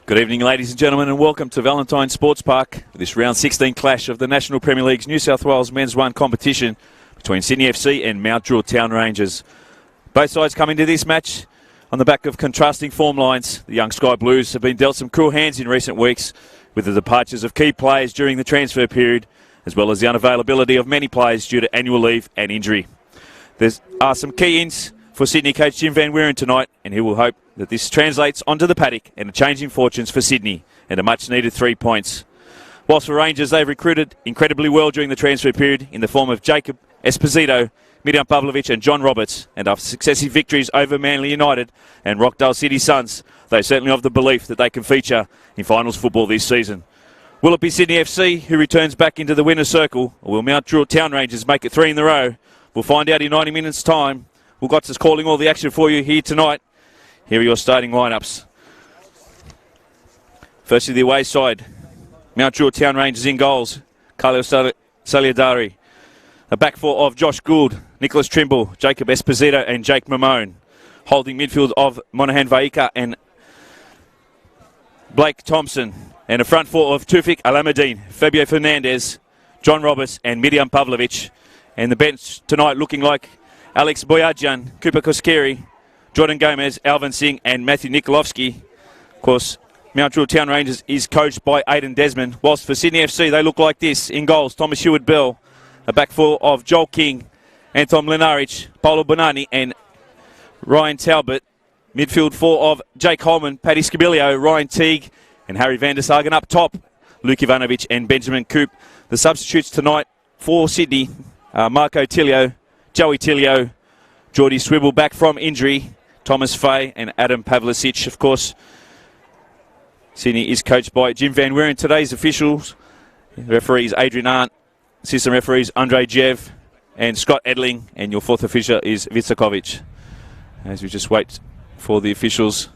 Good evening, ladies and gentlemen, and welcome to Valentine Sports Park for this round 16 clash of the National Premier League's New South Wales Men's 1 competition between Sydney FC and Mount Druitt Town Rangers. Both sides coming to this match on the back of contrasting form lines. The young Sky Blues have been dealt some cruel hands in recent weeks with the departures of key players during the transfer period, as well as the unavailability of many players due to annual leave and injury. There are some key ins for Sydney coach Jim Van Wieren tonight, and he will hope that this translates onto the paddock and a change in fortunes for Sydney and a much-needed 3 points. Whilst for Rangers, they've recruited incredibly well during the transfer period in the form of Jacob Esposito, Mirjam Pavlovic and John Roberts, and after successive victories over Manly United and Rockdale City Suns, they're certainly of the belief that they can feature in finals football this season. Will it be Sydney FC who returns back into the winner's circle, or will Mount Druitt Town Rangers make it 3 in a row? We'll find out in 90 minutes' time. We've got us calling all the action for you here tonight. Here are your starting lineups. Firstly, the away side. Mount Druitt Town Rangers in goals. Carlo Saliadari. A back four of Josh Gould, Nicholas Trimble, Jacob Esposito and Jake Mamone. Holding midfield of Monahan Vaika and Blake Thompson. And a front four of Tufik Alameddine, Fabio Fernandez, John Roberts and Mirjam Pavlovic. And the bench tonight looking like Alex Boyadjian, Cooper Koskeri, Jordan Gomez, Alvin Singh and Matthew Nikolovsky. Of course, Mount Druitt Town Rangers is coached by Aidan Desmond, whilst for Sydney FC they look like this. In goals, Thomas Hewitt-Bell, a back four of Joel King, Anton Mlinaric, Paulo Bonani and Ryan Talbot. Midfield four of Jake Holman, Paddy Scabilio, Ryan Teague and Harry van der Sagen up top. Luke Ivanovic and Benjamin Coop. The substitutes tonight for Sydney, Marco Tilio, Joey Tilio, Geordie Swibble back from injury, Thomas Fay and Adam Pavlicic. Of course, Sydney is coached by Jim Van Wieren. Today's officials, referees Adrian Arndt, assistant referees Andre Jev and Scott Edling, and your fourth official is Vicakovic. As we just wait for the officials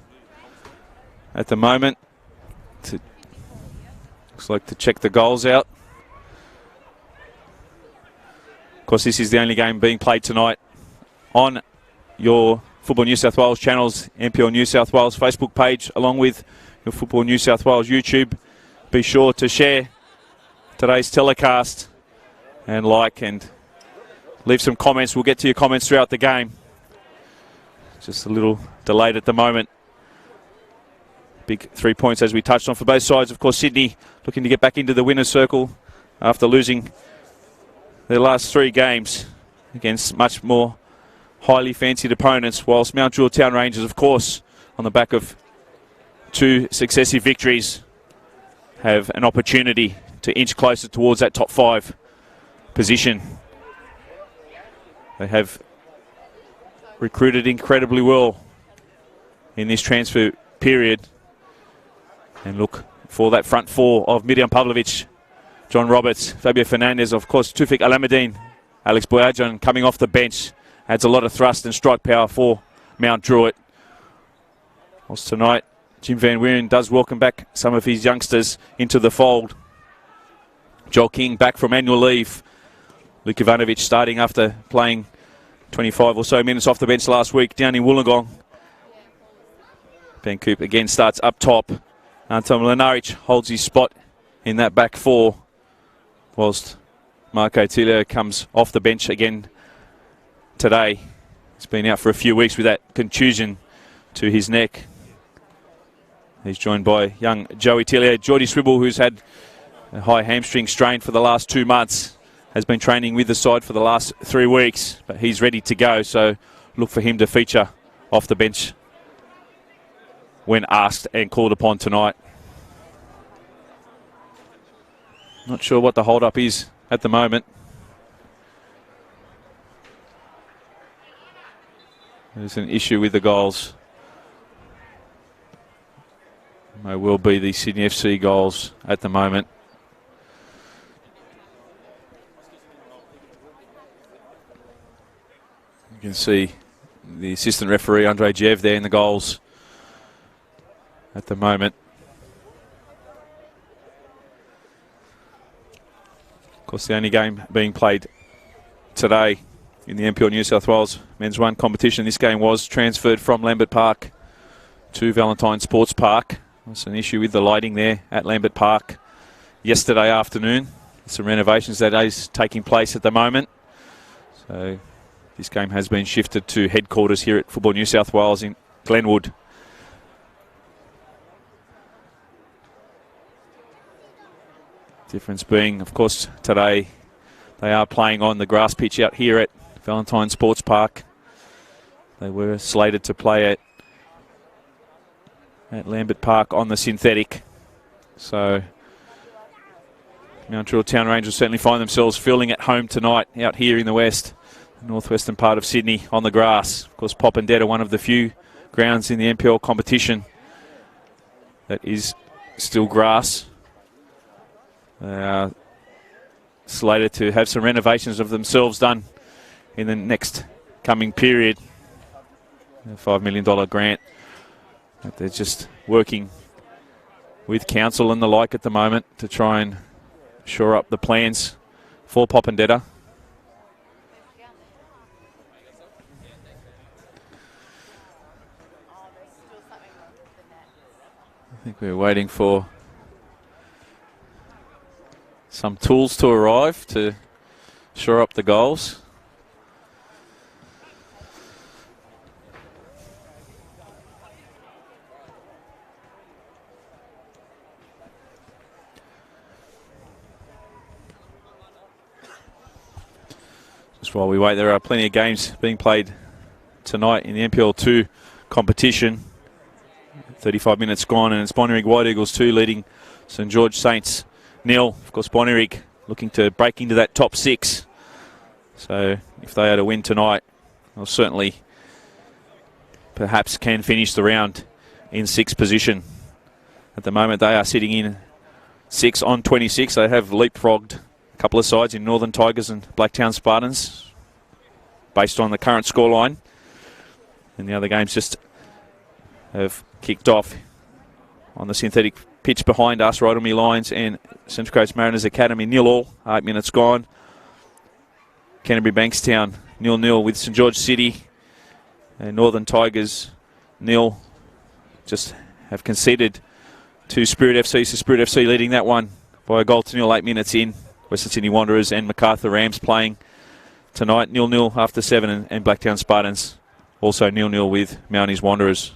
at the moment looks like to check the goals out. Of course, this is the only game being played tonight on your Football New South Wales channels, NPL New South Wales Facebook page, along with your Football New South Wales YouTube. Be sure to share today's telecast and like and leave some comments. We'll get to your comments throughout the game. Just a little delayed at the moment. Big 3 points as we touched on for both sides. Of course, Sydney looking to get back into the winner's circle after losing their last 3 games against much more highly fancied opponents, whilst Mount Druitt Town Rangers, of course, on the back of 2 successive victories, have an opportunity to inch closer towards that top 5 position. They have recruited incredibly well in this transfer period. And look for that front four of Mirjam Pavlovic, John Roberts, Fabio Fernandez, of course, Tufik Alameddine, Alex Boyadjian coming off the bench. Adds a lot of thrust and strike power for Mount Druitt. Whilst tonight, Jim Van Wieren does welcome back some of his youngsters into the fold. Joel King back from annual leave. Luke Ivanovic starting after playing 25 or so minutes off the bench last week down in Wollongong. Ben Coop again starts up top. Anton Mlinaric holds his spot in that back four, whilst Marco Tilio comes off the bench again today. He's been out for a few weeks with that contusion to his neck. He's joined by young Joey Tilio. Geordie Swibble, who's had a high hamstring strain for the last 2 months, has been training with the side for the last 3 weeks, but he's ready to go, so look for him to feature off the bench when asked and called upon tonight. Not sure what the hold-up is at the moment. There's an issue with the goals. May well be the Sydney FC goals at the moment. You can see the assistant referee Andre Jev there in the goals at the moment. course, the only game being played today in the NPL New South Wales Men's 1 competition. This game was transferred from Lambert Park to Valentine Sports Park. There's an issue with the lighting there at Lambert Park yesterday afternoon. Some renovations that is taking place at the moment. So this game has been shifted to headquarters here at Football New South Wales in Glenwood. Difference being, of course, today they are playing on the grass pitch out here at Valentine Sports Park. They were slated to play at Lambert Park on the synthetic. So Mount Druitt Town Rangers certainly find themselves feeling at home tonight out here in the west, northwestern part of Sydney on the grass. Of course, Popondetta, one of the few grounds in the NPL competition that is still grass. They are slated to have some renovations of themselves done in the next coming period. A $5 million grant that they're just working with council and the like at the moment to try and shore up the plans for Popondetta. I think we're waiting for some tools to arrive to shore up the goals. Just while we wait, there are plenty of games being played tonight in the NPL 2 competition. 35 minutes gone, and it's Bonnyrigg White Eagles 2 leading St George Saints 0. Of course, Bonnyrigg looking to break into that top 6. So if they are to win tonight, they'll certainly perhaps can finish the round in 6th position. At the moment, they are sitting in 6 on 26. They have leapfrogged a couple of sides in Northern Tigers and Blacktown Spartans based on the current scoreline. And the other games just have kicked off on the synthetic pitch behind us, Rydalmere Lions and Central Coast Mariners Academy 0-0, 8 minutes gone. Canterbury Bankstown 0-0 with St George City, and Northern Tigers 0 just have conceded to Spirit FC. So Spirit FC leading that one by a goal to 0, 8 minutes in. Western Sydney Wanderers and Macarthur Rams playing tonight 0-0 after 7, and Blacktown Spartans also 0-0 with Mounties Wanderers.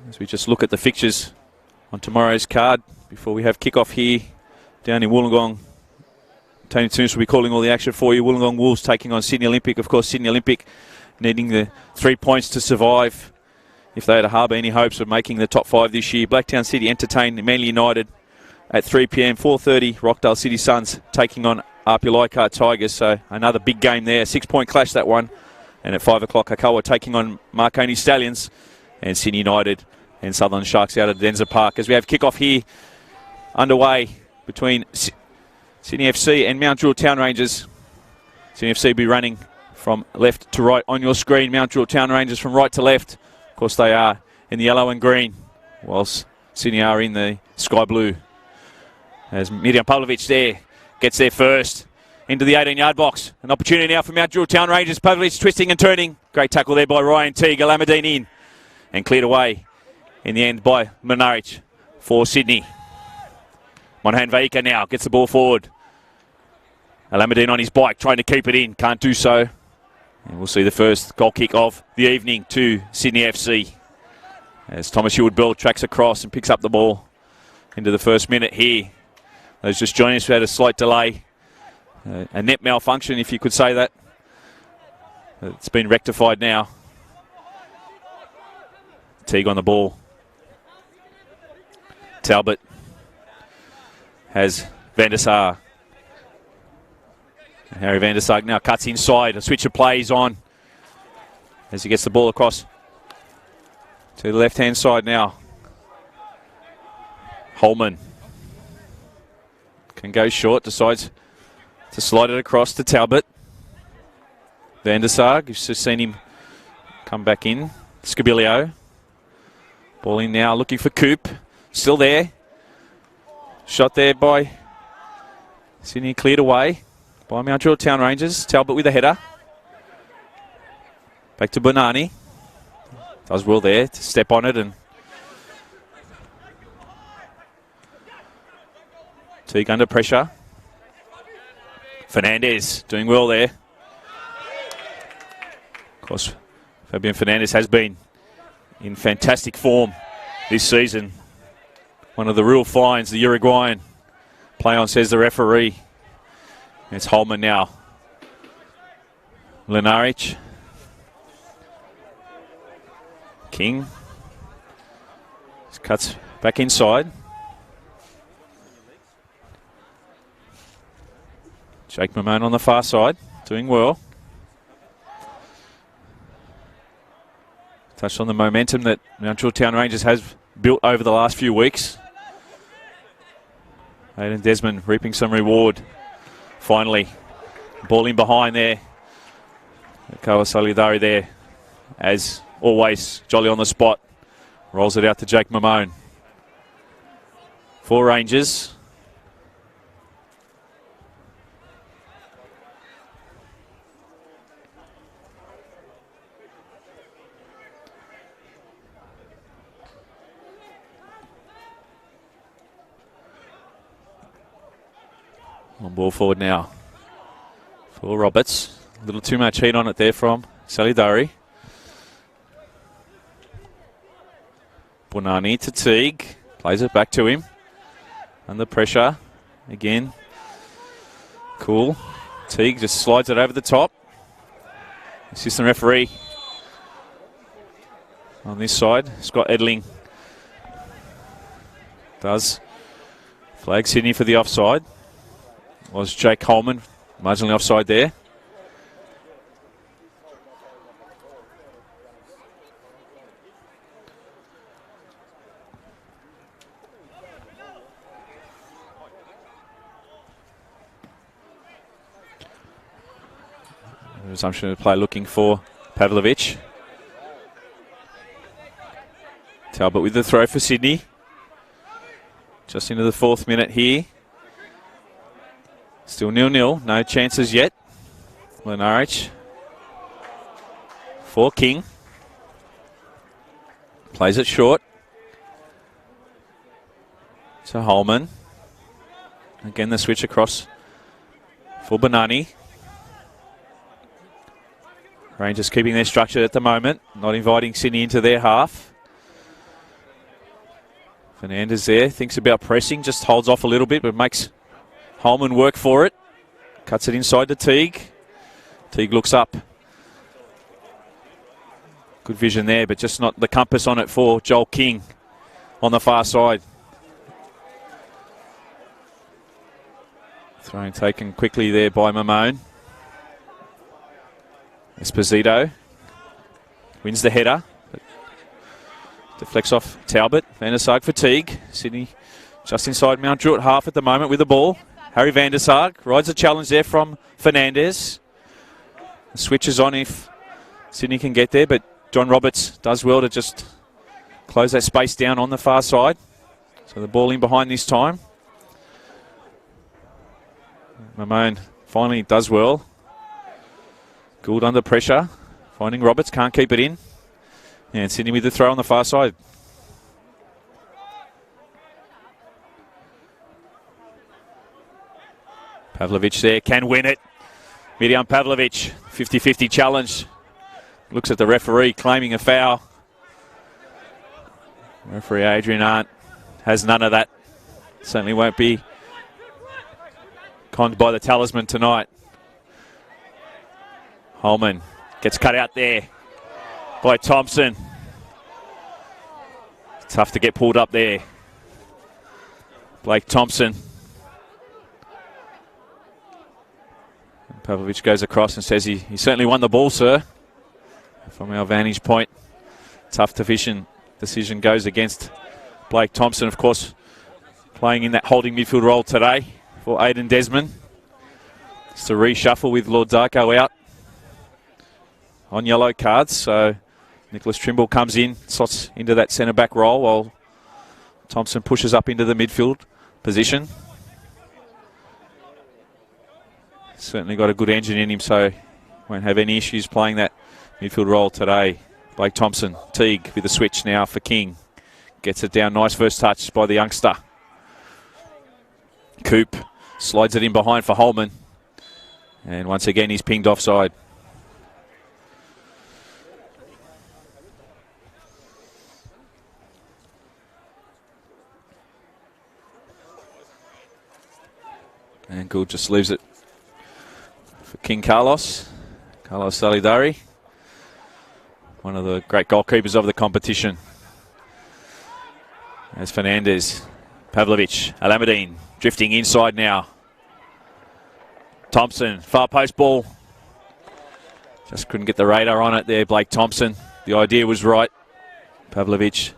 As we just look at the fixtures on tomorrow's card before we have kick-off here down in Wollongong. Tony Toombs will be calling all the action for you. Wollongong Wolves taking on Sydney Olympic. Of course, Sydney Olympic needing the 3 points to survive if they had to harbour any hopes of making the top 5 this year. Blacktown City entertain Manly United at 3 p.m. 4:30, Rockdale City Suns taking on Apia Leichhardt Tigers. So another big game there. 6-point clash, that one. And at 5 o'clock, Akawa taking on Marconi Stallions, and Sydney United and Southern Sharks out at Denzer Park. As we have kick-off here underway between Sydney FC and Mount Druitt Town Rangers. Sydney FC will be running from left to right on your screen. Mount Druitt Town Rangers from right to left. Of course, they are in the yellow and green, whilst Sydney are in the sky blue. As Miriam Pavlovic there gets there first into the 18-yard box. An opportunity now for Mount Druitt Town Rangers. Pavlovic twisting and turning. Great tackle there by Ryan Teague. Alameddine in and cleared away in the end by Monarich for Sydney. Monahan Vaika now gets the ball forward. Alameddine on his bike trying to keep it in. Can't do so. And we'll see the first goal kick of the evening to Sydney FC. As Thomas Hewitt-Bell tracks across and picks up the ball into the first minute here. Those just joining us, we had a slight delay. A net malfunction, if you could say that. It's been rectified now. Teague on the ball. Talbot has Van der Sar. And Harry Van der Sar now cuts inside. A switch of plays on as he gets the ball across to the left-hand side now. Holman can go short, decides to slide it across to Talbot. Van der Sar, you've just seen him come back in. Scabilio. Ball in now, looking for Coop. Still there. Shot there by Sydney, cleared away by Mount Druitt Town Rangers. Talbot with a header. Back to Bonani. Does well there to step on it, and Teague under pressure. Fernandez doing well there. Of course, Fabian Fernandez has been in fantastic form this season. One of the real finds, the Uruguayan. Play on, says the referee. It's Holman now. Lenaric. King. Cuts back inside. Jake Mamone on the far side, doing well. Touched on the momentum that Mount Druitt Town Rangers has built over the last few weeks. Aiden Desmond reaping some reward. Finally, ball in behind there. Kawa Solidari there, as always, jolly on the spot. Rolls it out to Jake Mamone. 4 Rangers. On ball forward now for Roberts. A little too much heat on it there from Salidari. Bonani to Teague. Plays it back to him. Under pressure. Again. Cool. Teague just slides it over the top. Assistant referee on this side, Scott Edling, does flag Sydney for the offside. Was Jake Holman marginally offside there. Resumption of play looking for Pavlovic. Talbot with the throw for Sydney. Just into the 4th minute here. Still 0-0, no chances yet. Lenaric for King. Plays it short to Holman. Again the switch across for Bonani. Rangers keeping their structure at the moment, not inviting Sydney into their half. Fernandez there, thinks about pressing, just holds off a little bit, but makes Holman work for it. Cuts it inside to Teague. Teague looks up. Good vision there, but just not the compass on it for Joel King on the far side. Throw taken quickly there by Mamone. Esposito wins the header. Deflects off Talbot. Van der Sarg for Teague. Sydney just inside Mount Druitt half at the moment with the ball. Harry Van der Sarg rides a challenge there from Fernandez. Switches on if Sydney can get there, but John Roberts does well to just close that space down on the far side. So the ball in behind this time. Mamone finally does well. Gould under pressure. Finding Roberts, can't keep it in. And Sydney with the throw on the far side. Pavlovic there, can win it. Mirjam Pavlovic, 50-50 challenge. Looks at the referee, claiming a foul. Referee Adrian Arndt has none of that. Certainly won't be conned by the talisman tonight. Holman gets cut out there by Thompson. Tough to get pulled up there. Blake Thompson. Pavlovic goes across and says he certainly won the ball, sir. From our vantage point, tough decision goes against Blake Thompson, of course, playing in that holding midfield role today for Aiden Desmond. It's a reshuffle with Lord Zarko out on yellow cards, so Nicholas Trimble comes in, slots into that centre-back role while Thompson pushes up into the midfield position. Certainly got a good engine in him, so won't have any issues playing that midfield role today. Blake Thompson, Teague with a switch now for King. Gets it down, nice first touch by the youngster. Coop slides it in behind for Holman. And once again, he's pinged offside. And Gould just leaves it for King Carlos Salidari, one of the great goalkeepers of the competition. As Fernandez, Pavlovic, Alameddine drifting inside now. Thompson, far post ball. Just couldn't get the radar on it there, Blake Thompson. The idea was right. Pavlovic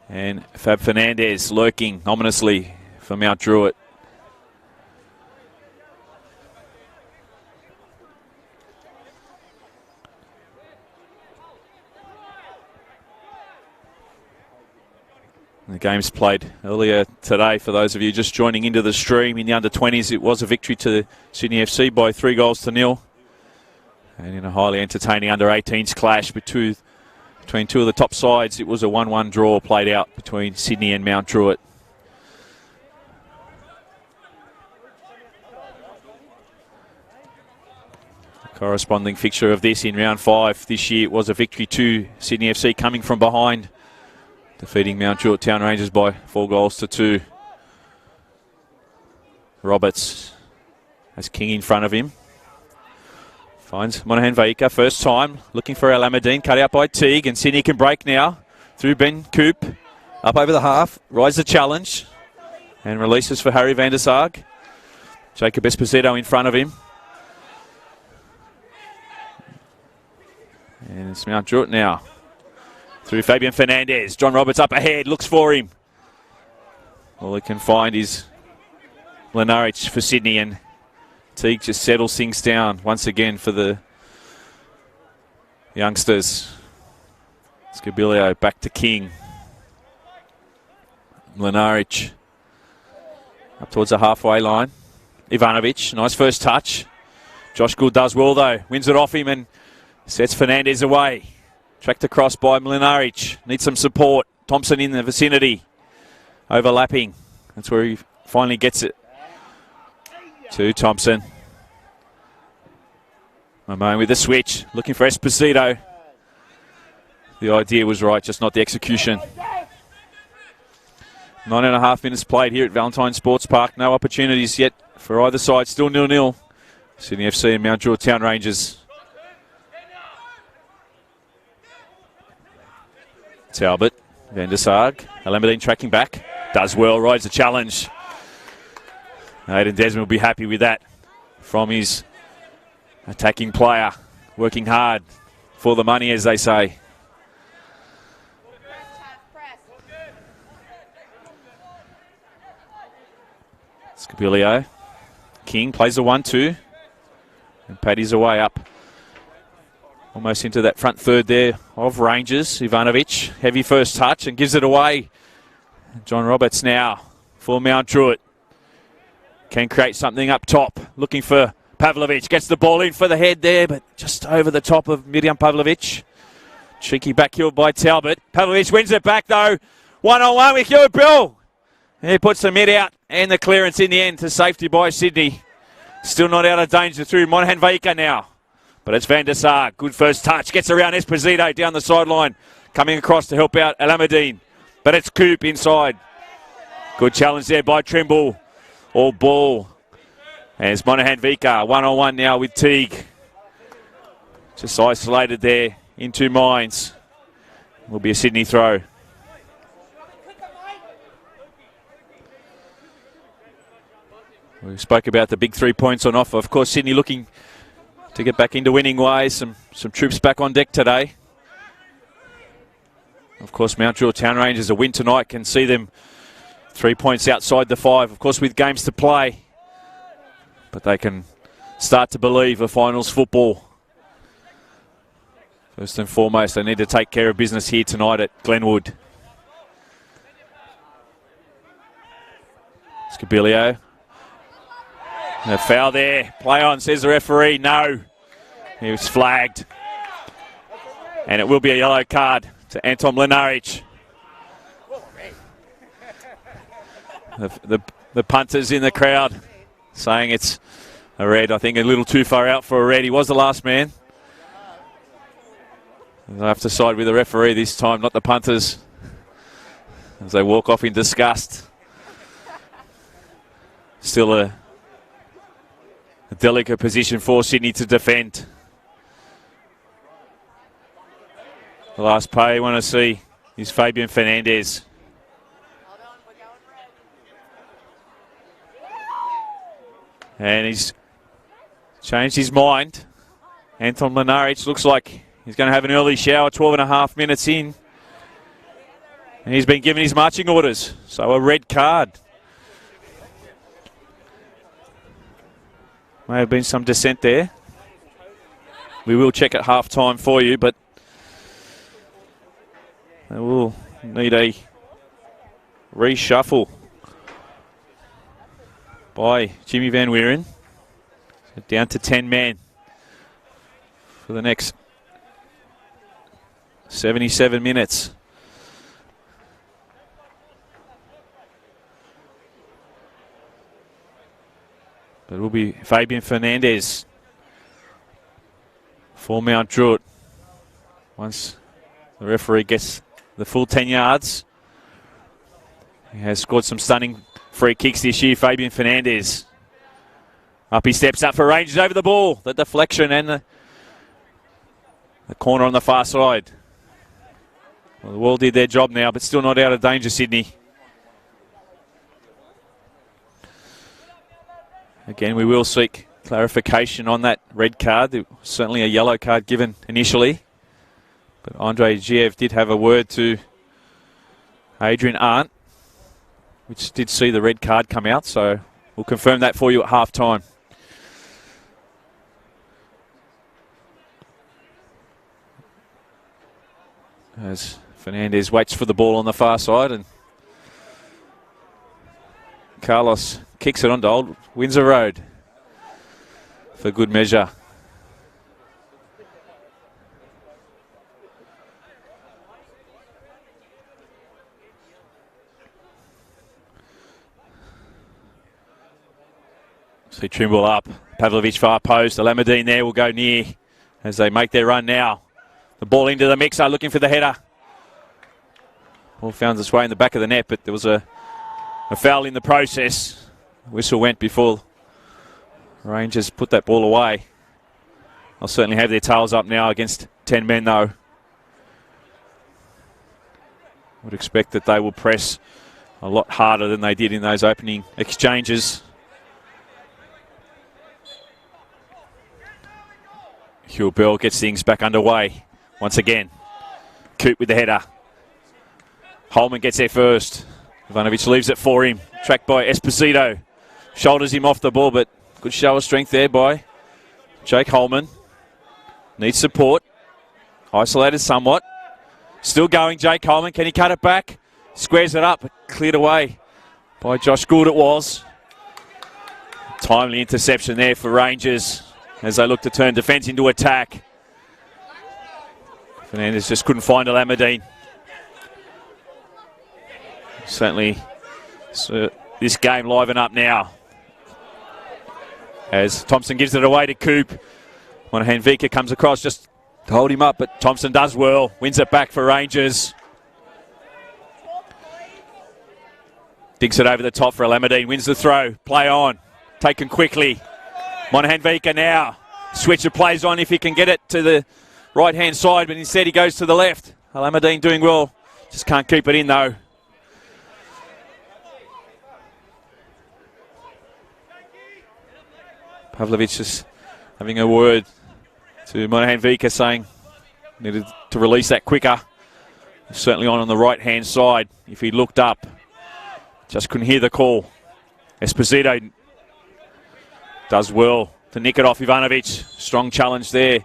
and Fab Fernandez lurking ominously for Mount Druitt. The game's played earlier today. For those of you just joining into the stream, in the under-20s, it was a victory to Sydney FC by 3-0. And in a highly entertaining under-18s clash between two of the top sides, it was a 1-1 draw played out between Sydney and Mount Druitt. Corresponding fixture of this in round 5 this year was a victory to Sydney FC coming from behind, defeating Mount Druitt Town Rangers by 4-2. Roberts has King in front of him. Finds Monahan Vaika, first time, looking for Alameddine, cut out by Teague, and Sydney can break now through Ben Coop. Up over the half, rides the challenge, and releases for Harry van der Sarg. Jacob Esposito in front of him. And it's Mount Druitt now. Through Fabian Fernandez. John Roberts up ahead, looks for him. All he can find is Lenarich for Sydney, and Teague just settles things down once again for the youngsters. Scabilio back to King. Lenarich up towards the halfway line. Ivanovic, nice first touch. Josh Gould does well though, wins it off him and sets Fernandez away. Tracked across by Mlinaric. Needs some support. Thompson in the vicinity. Overlapping. That's where he finally gets it. To Thompson. Mamone with the switch. Looking for Esposito. The idea was right, just not the execution. 9.5 minutes played here at Valentine Sports Park. No opportunities yet for either side. Still 0-0. Sydney FC and Mount Druitt Town Rangers. Talbot, Van der Sarg, Alameddine tracking back, does well, rides the challenge. Aidan Desmond will be happy with that from his attacking player, working hard for the money, as they say. Scabilio, King plays the 1-2, and Paddy's away up. Almost into that front third there of Rangers. Ivanovic, heavy first touch and gives it away. John Roberts now for Mount Druitt. Can create something up top. Looking for Pavlovic. Gets the ball in for the head there, but just over the top of Miriam Pavlovic. Cheeky back heel by Talbot. Pavlovic wins it back though. 1-on-1 with Hugh Bill. He puts the mid out and the clearance in the end to safety by Sydney. Still not out of danger through Monahan Vaika now. But it's Van der Sar. Good first touch. Gets around Esposito down the sideline. Coming across to help out Alameddine. But it's Coop inside. Good challenge there by Trimble. All ball. And it's Monahan Vika. 1-on-1 now with Teague. Just isolated there in 2 minds. Will be a Sydney throw. We spoke about the big 3 points on offer. Of course, Sydney looking to get back into winning ways. Some troops back on deck today. Of course, Mount Druitt Town Rangers, a win tonight can see them 3 points outside the 5. Of course, with games to play. But they can start to believe of finals football. First and foremost, they need to take care of business here tonight at Glenwood. Scabilio. A foul there. Play on, says the referee. No. He was flagged. And it will be a yellow card to Anton Mlinaric. The punters in the crowd saying it's a red. I think a little too far out for a red. He was the last man. They'll have to side with the referee this time, not the punters, as they walk off in disgust. Still a delicate position for Sydney to defend. The last player you want to see is Fabian Fernandez. And he's changed his mind. Anton Mlinaric looks like he's going to have an early shower, 12.5 minutes in. And he's been given his marching orders. So a red card. May have been some dissent there. We will check at half-time for you, but they will need a reshuffle by Jimmy Van Wieren. Down to 10 men for the next 77 minutes. But it will be Fabian Fernandez for Mount Druitt. Once the referee gets the full 10 yards. He has scored some stunning free kicks this year, Fabian Fernandez. Up he steps up for Rangers over the ball. The deflection and the corner on the far side. Well, the Wall did their job now, but still not out of danger, Sydney. Again, we will seek clarification on that red card. There was certainly a yellow card given initially. But Andre Giev did have a word to Adrian Arndt, which did see the red card come out. So we'll confirm that for you at half-time. As Fernandez waits for the ball on the far side, and Carlos kicks it onto Old Windsor Road for good measure. See Trimble up, Pavlovich far post, Alameddine there will go near as they make their run now. The ball into the mixer, looking for the header. Ball found its way in the back of the net, but there was a foul in the process. Whistle went before Rangers put that ball away. They'll certainly have their tails up now against 10 men though. Would expect that they will press a lot harder than they did in those opening exchanges. Hugh Bell gets things back underway once again. Coop with the header. Holman gets there first. Ivanovic leaves it for him. Tracked by Esposito. Shoulders him off the ball, but good show of strength there by Jake Holman. Needs support. Isolated somewhat. Still going, Jake Holman. Can he cut it back? Squares it up. Cleared away by Josh Gould it was. Timely interception there for Rangers as they look to turn defence into attack. Fernandez just couldn't find Alameddine. Certainly this game liven up now as Thompson gives it away to Coop. Monahan Vika comes across just to hold him up, but Thompson does well. Wins it back for Rangers. Digs it over the top for Alameddine. Wins the throw. Play on. Taken quickly. Monahan Vika now. Switcher plays on if he can get it to the right-hand side, but instead he goes to the left. Alameddine doing well. Just can't keep it in though. Pavlovich just having a word to Monahan Vika saying needed to release that quicker. Certainly on the right-hand side. If he looked up, just couldn't hear the call. Esposito does well to nick it off Ivanovic. Strong challenge there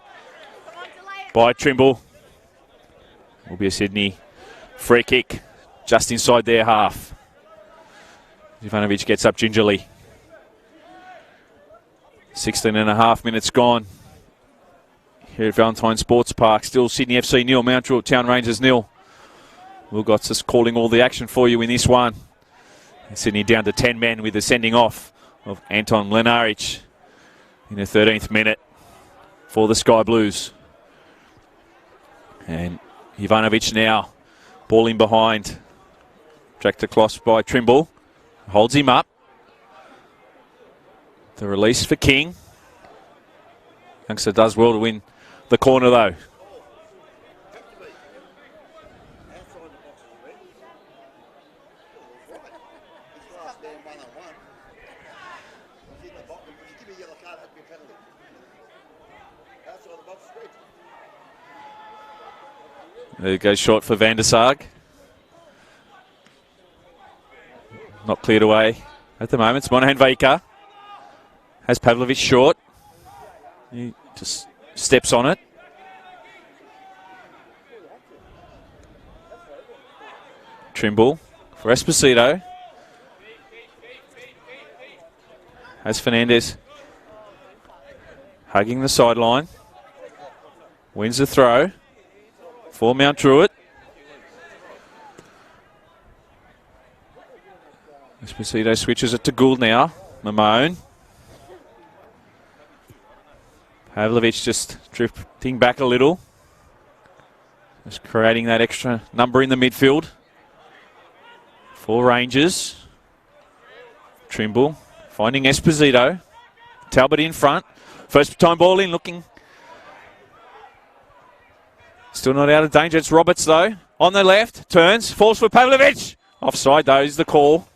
by Trimble. Will be a Sydney free kick just inside their half. Ivanovic gets up gingerly. 16 and a half minutes gone here at Valentine Sports Park. Still Sydney FC nil, Mount Druitt Town Rangers nil. Will Gotts just calling all the action for you in this one. Sydney down to 10 men with the sending off of Anton Lenaric in the 13th minute for the Sky Blues. And Ivanovic now, ball in behind. Dragged across by Trimble. Holds him up. The release for King. Youngster does well to win the corner though. There goes short for Van der Sarg. Not cleared away at the moment. It's Monahan Vika. Has Pavlovic short. He just steps on it. Trimble for Esposito. Has Fernandez hugging the sideline. Wins the throw for Mount Druitt. Esposito switches it to Gould now. Mamone. Pavlovic just drifting back a little. Just creating that extra number in the midfield for Rangers. Trimble finding Esposito. Talbot in front. First time ball in, looking. Still not out of danger. It's Roberts though. On the left. Turns. Falls for Pavlovic. Offside though is the call.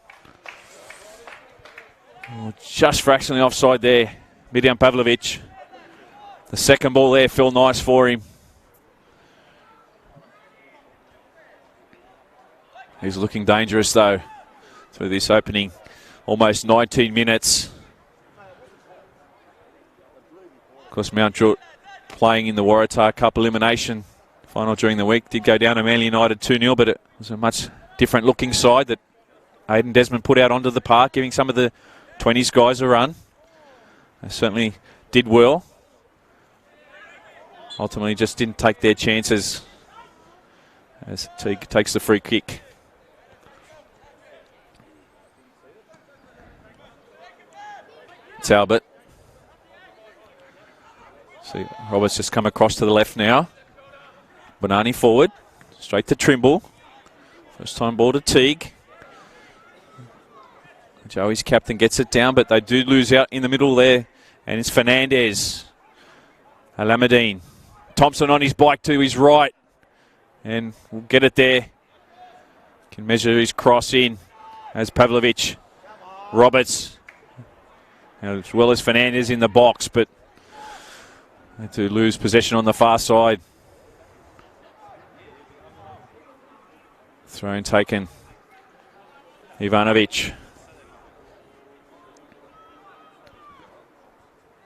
Oh, just fractionally offside there. Miljan Pavlovic. The second ball there fell nice for him. He's looking dangerous though through this opening almost 19 minutes. Of course, Mount Druitt playing in the Waratah Cup elimination final during the week. Did go down to Manly United 2-0, but it was a much different looking side that Aidan Desmond put out onto the park, giving some of the 20s guys a run. They certainly did well. Ultimately just didn't take their chances as Teague takes the free kick. Talbot. See, Roberts just come across to the left now. Bonani forward. Straight to Trimble. First time ball to Teague. Joey's captain gets it down, but they do lose out in the middle there. And it's Fernandez. Alameddine. Thompson on his bike to his right. And we'll get it there. Can measure his cross in as Pavlovic. Roberts. As well as Fernandez in the box, but they do lose possession on the far side. Throw taken. Ivanovic.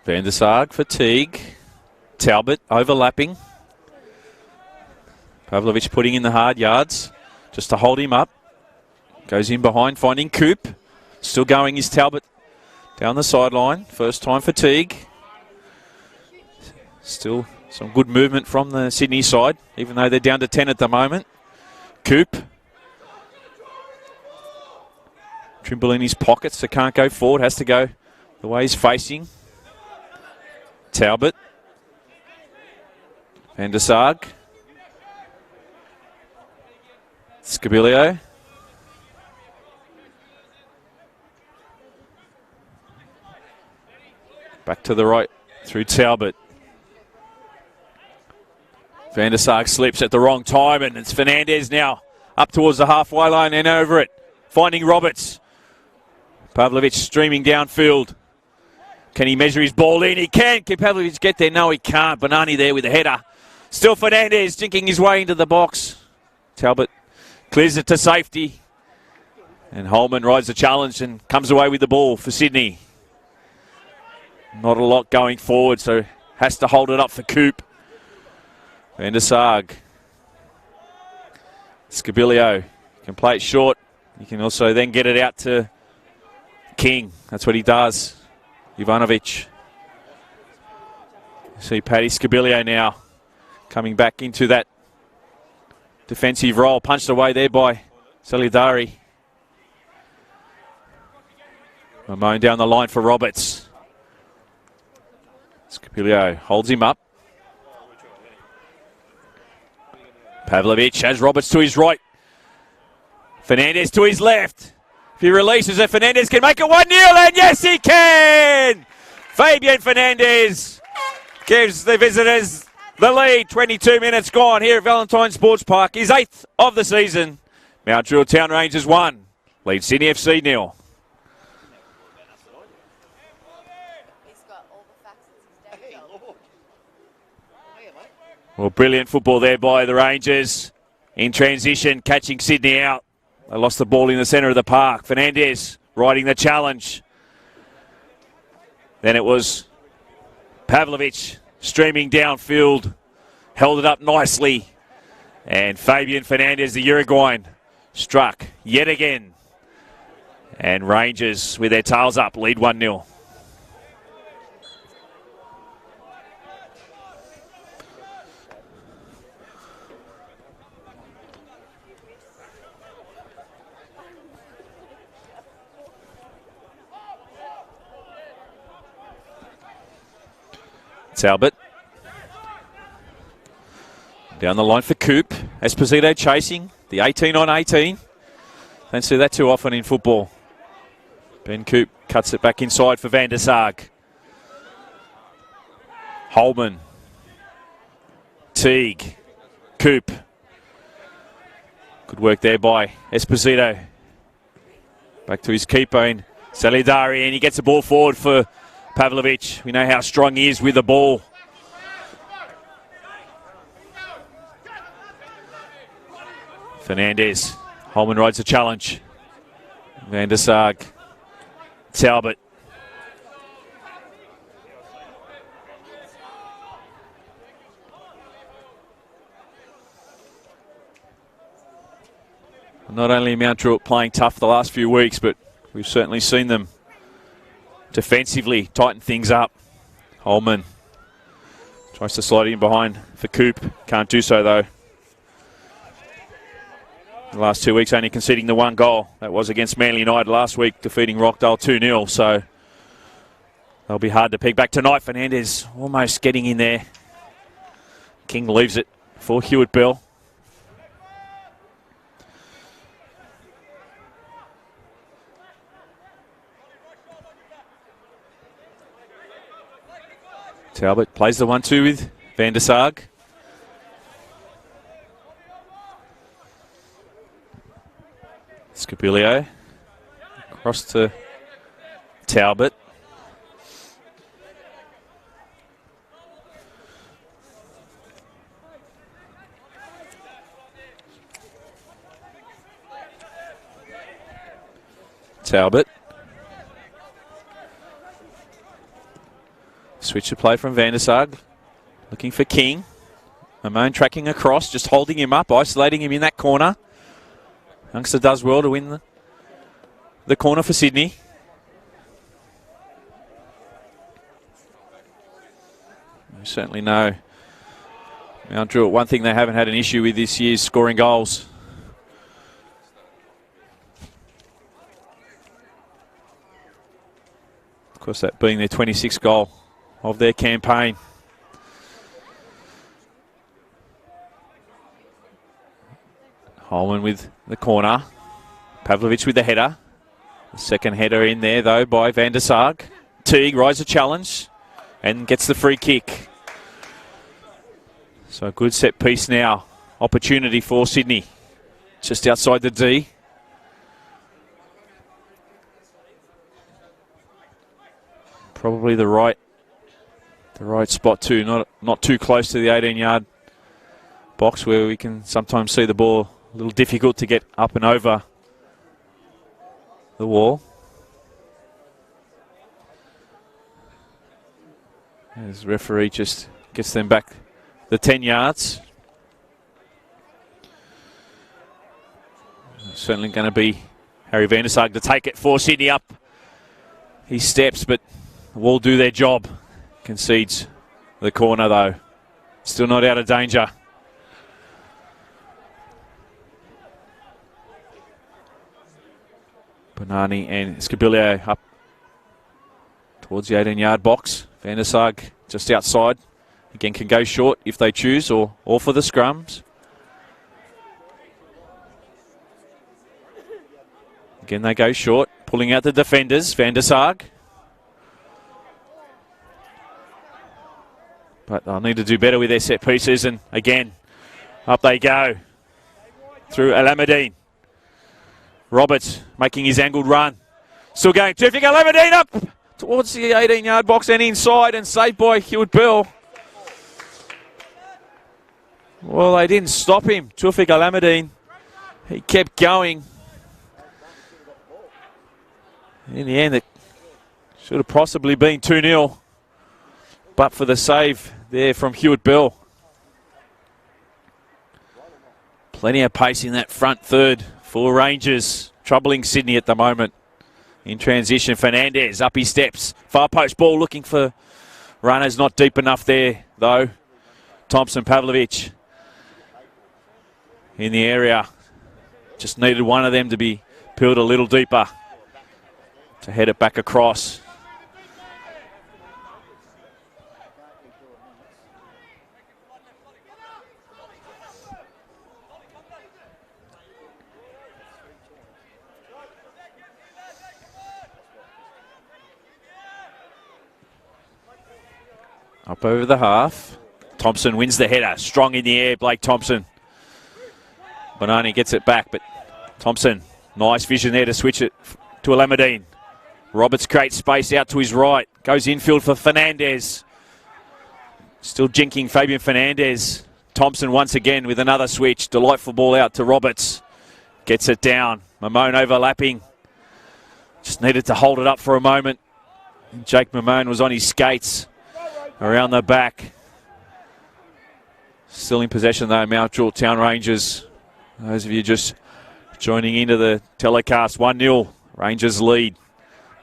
Van der Sarg for Teague. Talbot overlapping. Pavlovic putting in the hard yards just to hold him up. Goes in behind, finding Coop. Still going is Talbot down the sideline. First time for Teague. Still some good movement from the Sydney side, even though they're down to 10 at the moment. Coop. Trimble in his pockets, so can't go forward. Has to go the way he's facing. Talbot. Van der Sarg. Scabilio. Back to the right through Talbot. Van der Sarg slips at the wrong time, and it's Fernandez now up towards the halfway line and over it. Finding Roberts. Pavlovic streaming downfield. Can he measure his ball in? He can. Can Pavlovic get there? No, he can't. Bonani there with a header. Still Fernandez jinking his way into the box. Talbot clears it to safety. And Holman rides the challenge and comes away with the ball for Sydney. Not a lot going forward, so has to hold it up for Coop. Van der Sarg. Scabilio can play it short. You can also then get it out to King. That's what he does. Ivanovic. See Paddy Scabilio now coming back into that defensive role. Punched away there by Salidari. Ramon down the line for Roberts. Scabilio holds him up. Pavlovic has Roberts to his right. Fernandez to his left. If he releases it, Fernandez can make it 1-0, and yes, he can! Fabian Fernandez gives the visitors the lead. 22 minutes gone here at Valentine Sports Park. His 8th of the season. Mount Druitt Town Rangers 1. Lead Sydney FC 0. Well, brilliant football there by the Rangers. In transition, catching Sydney out. They lost the ball in the centre of the park. Fernandez riding the challenge. Then it was Pavlovic streaming downfield. Held it up nicely. And Fabian Fernandez, the Uruguayan, struck yet again. And Rangers, with their tails up, lead 1-0. Talbot. Down the line for Coop. Esposito chasing. The 18 on 18. Don't see that too often in football. Ben Coop cuts it back inside for Van der Sarg. Holman. Teague. Coop. Good work there by Esposito. Back to his keeper in Salidari, and he gets the ball forward for Pavlovic. We know how strong he is with the ball. Fernandez. Holman rides the challenge. Van der Sarg. Talbot. Not only Mount Druitt playing tough the last few weeks, but we've certainly seen them defensively tighten things up. Holman tries to slide in behind for Coop. Can't do so though. The last 2 weeks only conceding the 1 goal. That was against Manly United last week, defeating Rockdale 2-0. So they'll be hard to peg back tonight. Fernandez almost getting in there. King leaves it for Hewitt Bell. Talbot plays the 1-2 with Van der Sarg. Scapilio across to Talbot. Talbot. Switch to play from Van der Sarg. Looking for King. Mamone tracking across, just holding him up, isolating him in that corner. Youngster does well to win the corner for Sydney. We certainly know Mount Druitt, one thing they haven't had an issue with this year is scoring goals. Of course, that being their 26th goal of their campaign. Holman with the corner. Pavlovic with the header. The second header in there, though, by Van der Sarg. Teague rides the challenge and gets the free kick. So a good set piece now. Opportunity for Sydney. Just outside the D. Probably the right spot too. Not too close to the 18-yard box where we can sometimes see the ball a little difficult to get up and over the wall. As the referee just gets them back the 10 yards. Certainly going to be Harry Van der Sarg to take it for Sydney up He steps, but will do their job. Concedes the corner, though. Still not out of danger. Bonani and Scabilio up towards the 18-yard box. Van der Sarg just outside. Again, can go short if they choose, or for the scrums. Again, they go short, pulling out the defenders. Van der Sarg. But they'll need to do better with their set pieces, and again, up they go through Alameddine. Roberts making his angled run. Still going terrific. Alameddine up towards the 18-yard box and inside, and saved by Hewitt Bell. Well, they didn't stop him. Tufik Alameddine. He kept going. In the end, it should have possibly been 2-0. But for the save there from Hewitt Bell. Plenty of pace in that front third for Rangers. Troubling Sydney at the moment. In transition, Fernandez up he steps. Far post ball looking for runners. Not deep enough there, though. Thompson Pavlovich in the area. Just needed one of them to be peeled a little deeper to head it back across. Up over the half. Thompson wins the header. Strong in the air, Blake Thompson. Bonani gets it back, but Thompson, nice vision there to switch it to Alameddine. Roberts creates space out to his right. Goes infield for Fernandez. Still jinking Fabian Fernandez. Thompson once again with another switch. Delightful ball out to Roberts. Gets it down. Mamone overlapping. Just needed to hold it up for a moment. Jake Mamone was on his skates around the back. Still in possession though, Mount Druitt Town Rangers. Those of you just joining into the telecast, 1-0. Rangers lead.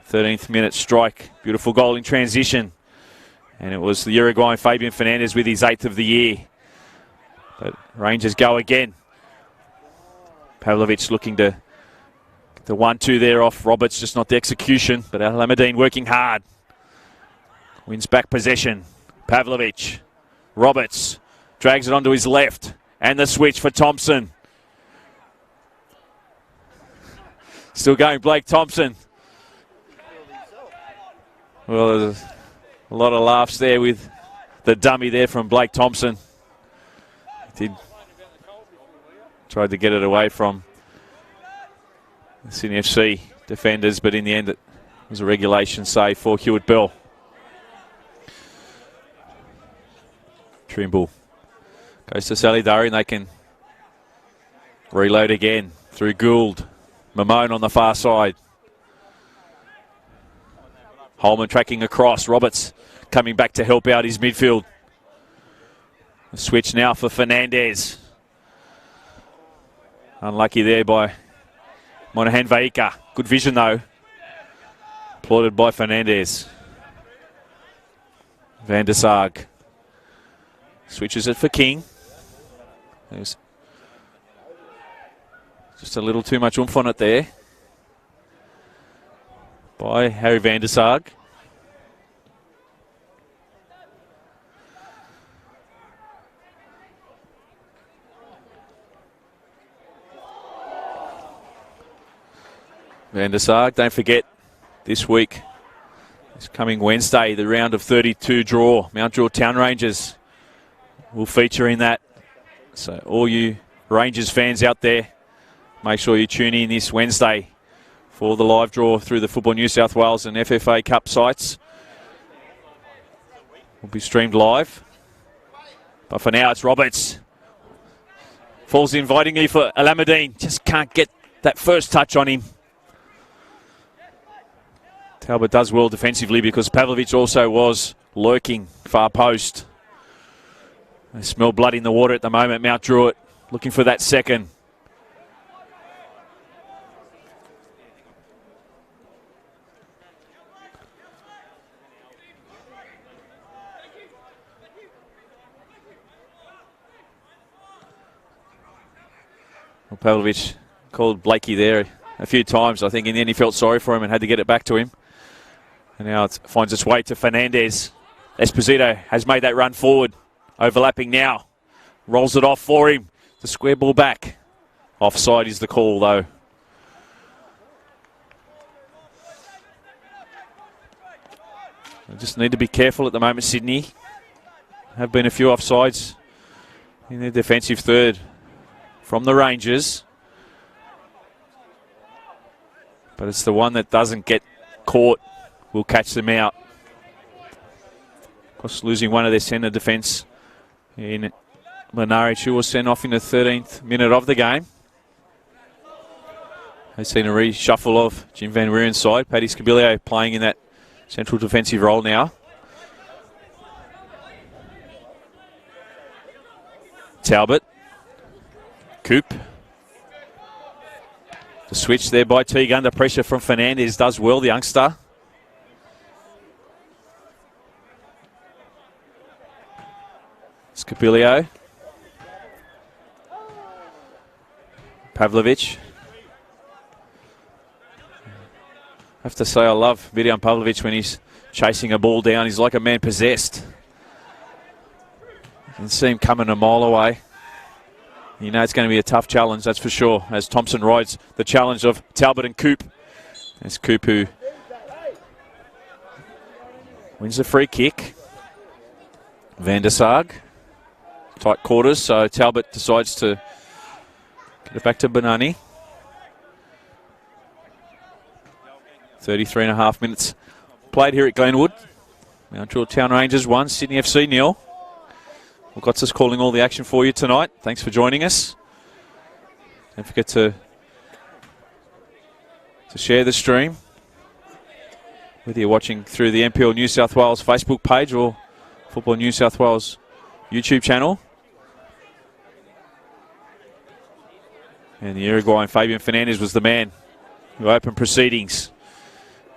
13th minute strike. Beautiful goal in transition. And it was the Uruguayan Fabian Fernandez with his 8th of the year. But Rangers go again. Pavlovich looking to get the 1-2 there off Roberts, just not the execution. But Alameddine working hard. Wins back possession. Pavlovich. Roberts drags it onto his left. And the switch for Thompson. Still going Blake Thompson. Well, there's a lot of laughs there with the dummy there from Blake Thompson. He tried to get it away from the Sydney FC defenders, but in the end it was a regulation save for Hewitt Bell. Trimble goes to Salidari and they can reload again through Gould. Mamone on the far side. Holman tracking across. Roberts coming back to help out his midfield. A switch now for Fernandez. Unlucky there by Monahan Vaika. Good vision though. Applauded by Fernandez. Van der Sarg switches it for King. There's just a little too much oomph on it there by Harry Van der Sarg. Van der Sarg, don't forget, this week, this coming Wednesday, the round of 32 draw. Mount Druitt Town Rangers will feature in that. So all you Rangers fans out there, make sure you tune in this Wednesday for the live draw through the Football New South Wales and FFA Cup sites. Will be streamed live. But for now, it's Roberts. Falls invitingly for Alameddine. Just can't get that first touch on him. Talbot does well defensively because Pavlovich also was lurking far post. They smell blood in the water at the moment. Mount Druitt looking for that second. Well, Pavlovich called Blakey there a few times. I think in the end he felt sorry for him and had to get it back to him. And now it finds its way to Fernandez. Esposito has made that run forward. Overlapping now. Rolls it off for him. The square ball back. Offside is the call though. They just need to be careful at the moment, Sydney. Have been a few offsides in their defensive third from the Rangers. But it's the one that doesn't get caught will catch them out. Of course, losing one of their centre defence in Lenaric, who was sent off in the 13th minute of the game. They've seen a reshuffle of Jim Van Weeren's side. Paddy Scabilio playing in that central defensive role now. Talbot. Coop. The switch there by Teague under pressure from Fernandez. Does well, the youngster. Scabilio. Pavlovich. I have to say I love Mirjam Pavlovich when he's chasing a ball down. He's like a man possessed. You can see him coming a mile away. You know it's going to be a tough challenge, that's for sure, as Thompson rides the challenge of Talbot and Coop. It's Coop who wins the free kick. Van der Sarg. Tight quarters, so Talbot decides to get it back to Bonani. 33 and a half minutes played here at Glenwood. Mount Druitt Town Rangers 1, Sydney FC 0. We've got us calling all the action for you tonight. Thanks for joining us. Don't forget to share the stream, whether you're watching through the NPL New South Wales Facebook page or Football New South Wales YouTube channel. And the Uruguayan Fabian Fernandez was the man who opened proceedings.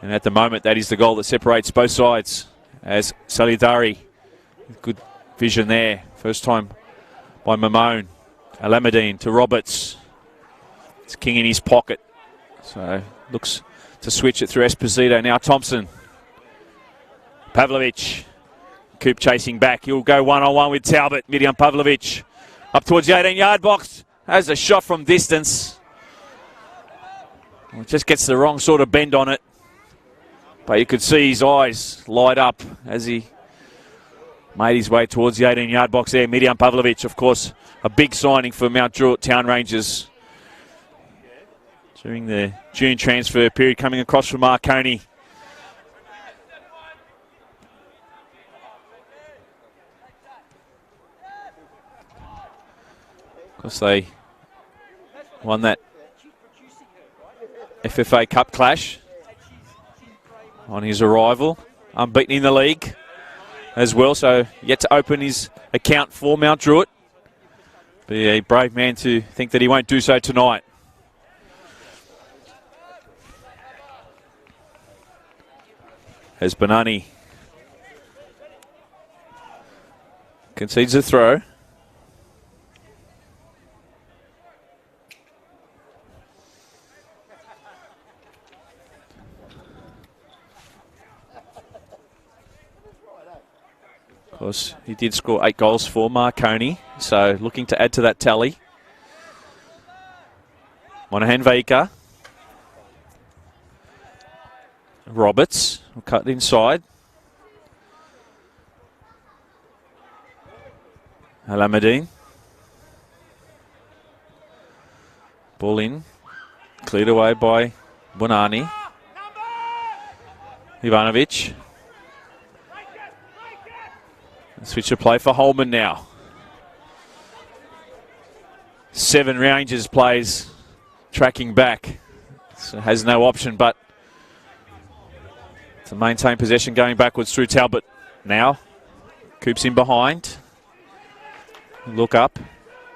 And at the moment, that is the goal that separates both sides. As Salidari, good vision there. First time by Mamone. Alameddine to Roberts. It's King in his pocket. So looks to switch it through Esposito. Now Thompson. Pavlovich. Coop chasing back. He'll go one-on-one with Talbot. Mirjam Pavlovich up towards the 18-yard box. Has a shot from distance. Well, just gets the wrong sort of bend on it. But you could see his eyes light up as he made his way towards the 18-yard box there. Mirjam Pavlovich, of course, a big signing for Mount Druitt Town Rangers during the June transfer period, coming across from Marconi. Of course, they won that FFA Cup clash on his arrival. Unbeaten in the league as well, so yet to open his account for Mount Druitt. Be a brave man to think that he won't do so tonight. As Bonani concedes a throw. Of course, he did score 8 goals for Marconi, so looking to add to that tally. Monahan Veika. Roberts will cut inside. Alameddine. Ball in. Cleared away by Bonani. Ivanovic. Switch of play for Holman now. 7 Rangers plays tracking back. So has no option but to maintain possession going backwards through Talbot. Now, Coop's in behind. Look up.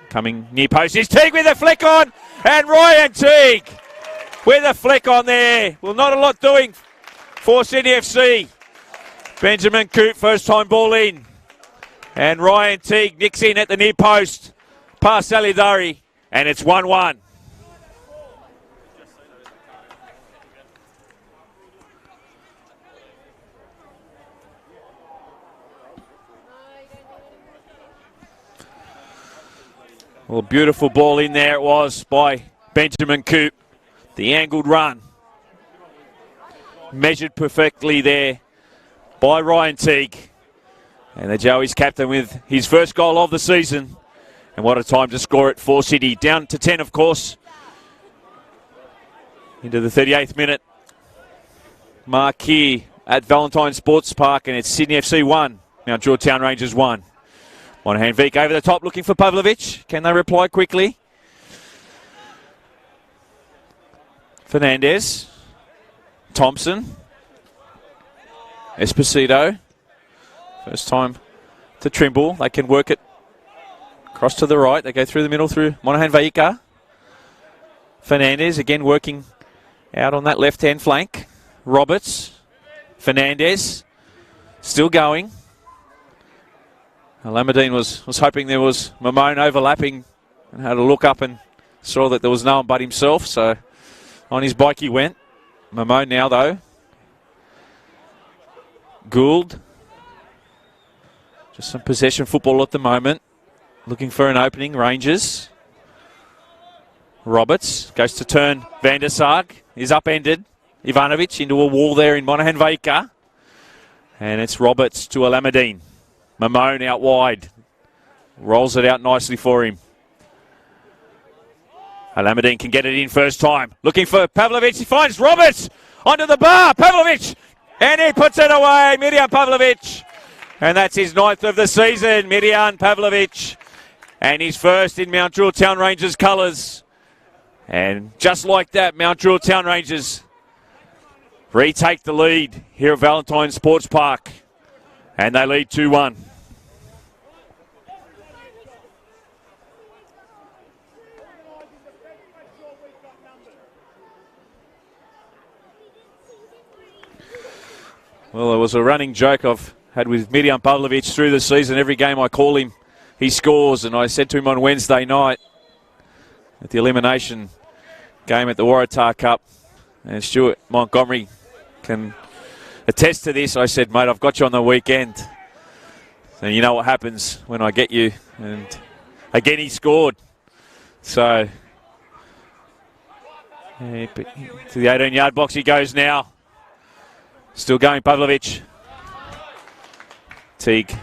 Coming near post. Is Teague with a flick on. And Ryan Teague with a flick on there. Well, not a lot doing for Sydney FC. Benjamin Coop, first time ball in. And Ryan Teague nicks in at the near post. Past Salidari. And it's 1-1. Well, beautiful ball in there it was by Benjamin Coop. The angled run. Measured perfectly there by Ryan Teague. And the Joey's captain with his first goal of the season. And what a time to score it for City. Down to 10, of course. Into the 38th minute. Mark here at Valentine Sports Park, and it's Sydney FC 1. Mount Druitt Town Rangers 1. Monahan Veek over the top looking for Pavlovic. Can they reply quickly? Fernandez. Thompson. Esposito. First time to Trimble. They can work it across to the right. They go through the middle through Monahan Veika. Fernandez again working out on that left-hand flank. Roberts. Fernandez. Still going. Lamadine was hoping there was Mamone overlapping and had a look up and saw that there was no one but himself. So on his bike he went. Mamone now though. Gould. Just some possession football at the moment. Looking for an opening. Rangers. Roberts goes to turn Van der Sarg. Is upended. Ivanovic into a wall there in Monahan Veika. And it's Roberts to Alamadine. Mamone out wide. Rolls it out nicely for him. Alamadine can get it in first time. Looking for Pavlovic. He finds Roberts onto the bar. Pavlovic. And he puts it away. Mirjan Pavlovic. And that's his 9th of the season. Mirjan Pavlovic. And his first in Mount Druitt Town Rangers colours. And just like that, Mount Druitt Town Rangers retake the lead here at Valentine Sports Park. And they lead 2-1. Well, it was a running joke I've had with Mirjan Pavlovic through the season. Every game I call him, he scores. And I said to him on Wednesday night at the elimination game at the Waratah Cup, and Stuart Montgomery can attest to this. I said, mate, I've got you on the weekend. And you know what happens when I get you. And again, he scored. So, to the 18-yard box he goes now. Still going, Pavlovic. Teague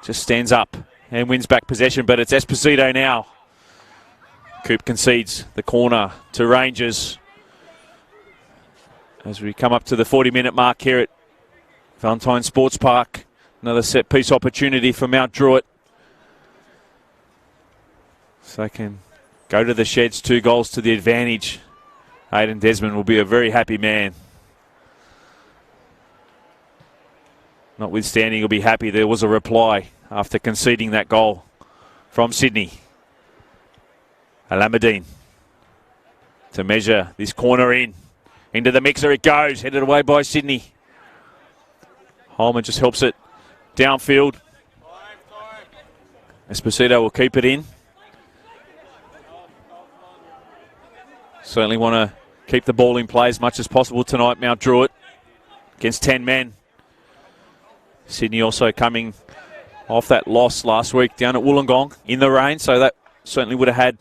just stands up and wins back possession, but it's Esposito now. Coop concedes the corner to Rangers. As we come up to the 40-minute mark here at Valentine Sports Park. Another set-piece opportunity for Mount Druitt. So they can go to the sheds, 2 goals to the advantage. Aidan Desmond will be a very happy man. Notwithstanding, he'll be happy there was a reply after conceding that goal from Sydney. Alamadine to measure this corner in. Into the mixer it goes, headed away by Sydney. Holman just helps it downfield. Esposito will keep it in. Certainly want to keep the ball in play as much as possible tonight, Mount Druitt, against 10 men. Sydney also coming off that loss last week down at Wollongong in the rain, so that certainly would have had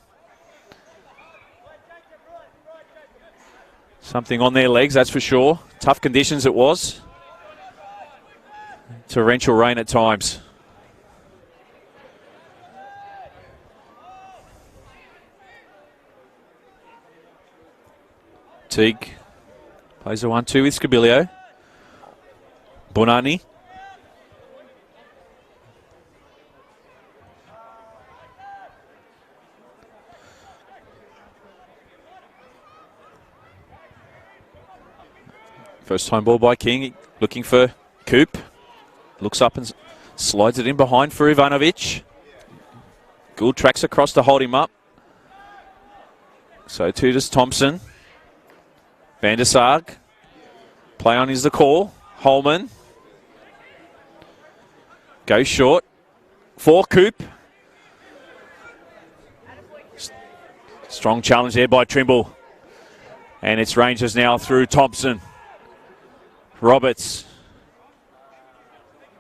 something on their legs, that's for sure. Tough conditions it was. Torrential rain at times. Teague plays a 1-2 with Scabilio. Bonani. First time ball by King, looking for Coop. Looks up and slides it in behind for Ivanovic. Gould tracks across to hold him up. So too does Thompson. Van der Sarg. Play on is the call. Holman. Goes short. For Coop. Strong challenge there by Trimble. And it's Rangers now through Thompson. Roberts.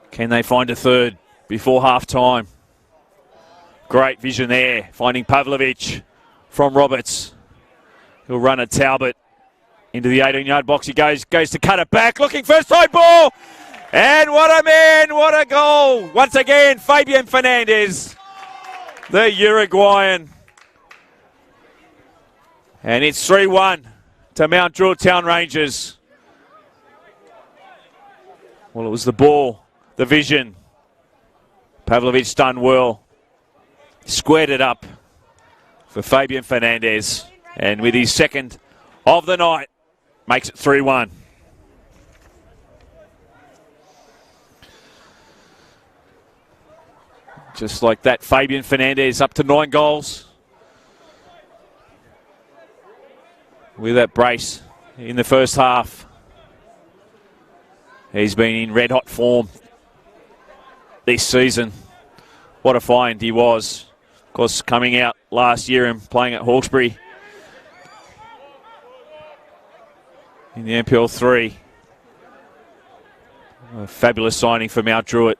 Can they find a third before half time? Great vision there, finding Pavlovich from Roberts. He'll run at Talbot into the 18-yard box. He goes to cut it back, looking for a side ball. And what a man, what a goal. Once again, Fabian Fernandez, the Uruguayan. And it's 3-1 to Mount Druitt Town Rangers. Well, it was the ball, the vision. Pavlovich done well. Squared it up for Fabian Fernandez. And with his second of the night, makes it 3-1. Just like that, Fabian Fernandez up to 9 goals. With that brace in the first half. He's been in red-hot form this season. What a find he was. Of course, coming out last year and playing at Hawkesbury in the NPL 3. A fabulous signing for Mount Druitt.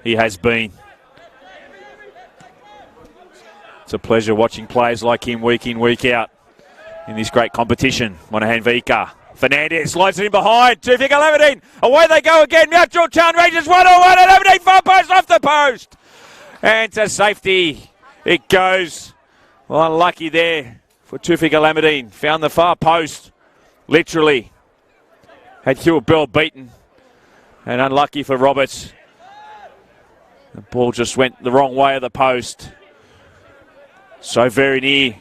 He has been. It's a pleasure watching players like him week in, week out in this great competition. Monahan Vika. Fernandez slides it in behind. Tufik Alamedine. Away they go again. Mount Druitt Town Rangers 1-1. Alamedine far post off the post. And to safety it goes. Well, unlucky there for Tufik Alamedine. Found the far post. Literally. Had Hewitt Bell beaten. And unlucky for Roberts. The ball just went the wrong way of the post. So very near.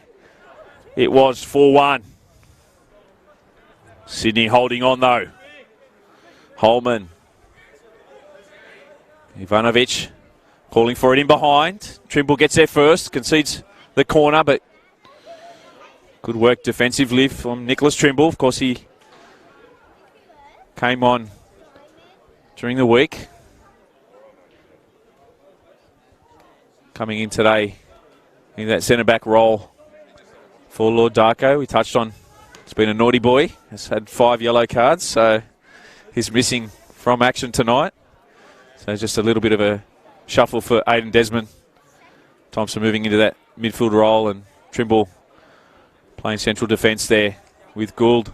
It was 4-1. Sydney holding on though. Holman. Ivanovic calling for it in behind. Trimble gets there first, concedes the corner, but good work defensively from Nicholas Trimble. Of course, he came on during the week. Coming in today in that centre-back role for Lord Darko. We touched on, it's been a naughty boy. Has had 5 yellow cards, so he's missing from action tonight. So just a little bit of a shuffle for Aidan Desmond. Thompson moving into that midfield role and Trimble playing central defence there with Gould.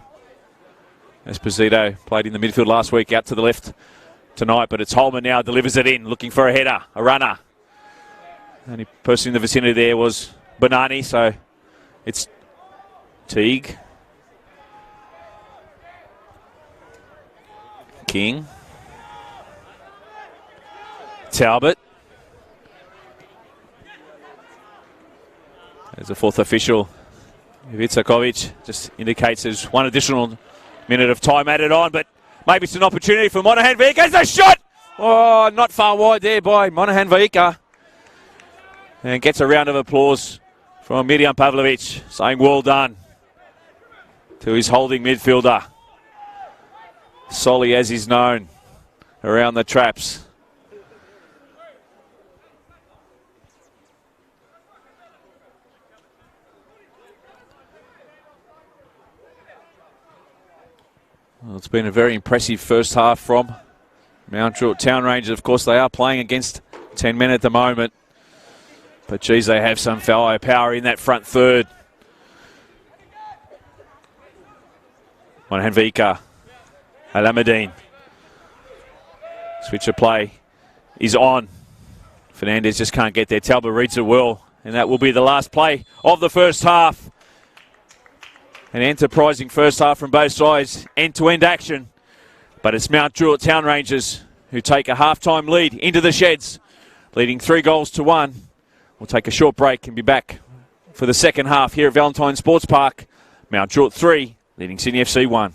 Esposito played in the midfield last week, out to the left tonight, but it's Holman now, delivers it in, looking for a header, a runner. Only person in the vicinity there was Bonani, so it's Teague. King. Talbot. There's a fourth official. Vitsakovic just indicates there's one additional minute of time added on, but maybe it's an opportunity for Monahan Vika. It's a shot! Oh, not far wide there by Monahan Vika. And gets a round of applause from Miriam Pavlovich, saying well done to his holding midfielder. Solly, as he's known, around the traps. Well, it's been a very impressive first half from Mount Druitt Town Rangers. Of course, they are playing against 10 men at the moment. But, geez, they have some firepower in that front third. Monahan Vika. Alamedine. Switch of play is on. Fernandez just can't get there. Talbot reads it well. And that will be the last play of the first half. An enterprising first half from both sides. End-to-end action. But it's Mount Druitt Town Rangers who take a half-time lead into the sheds, leading 3-1. We'll take a short break and be back for the second half here at Valentine Sports Park. Mount Druitt 3, leading Sydney FC 1.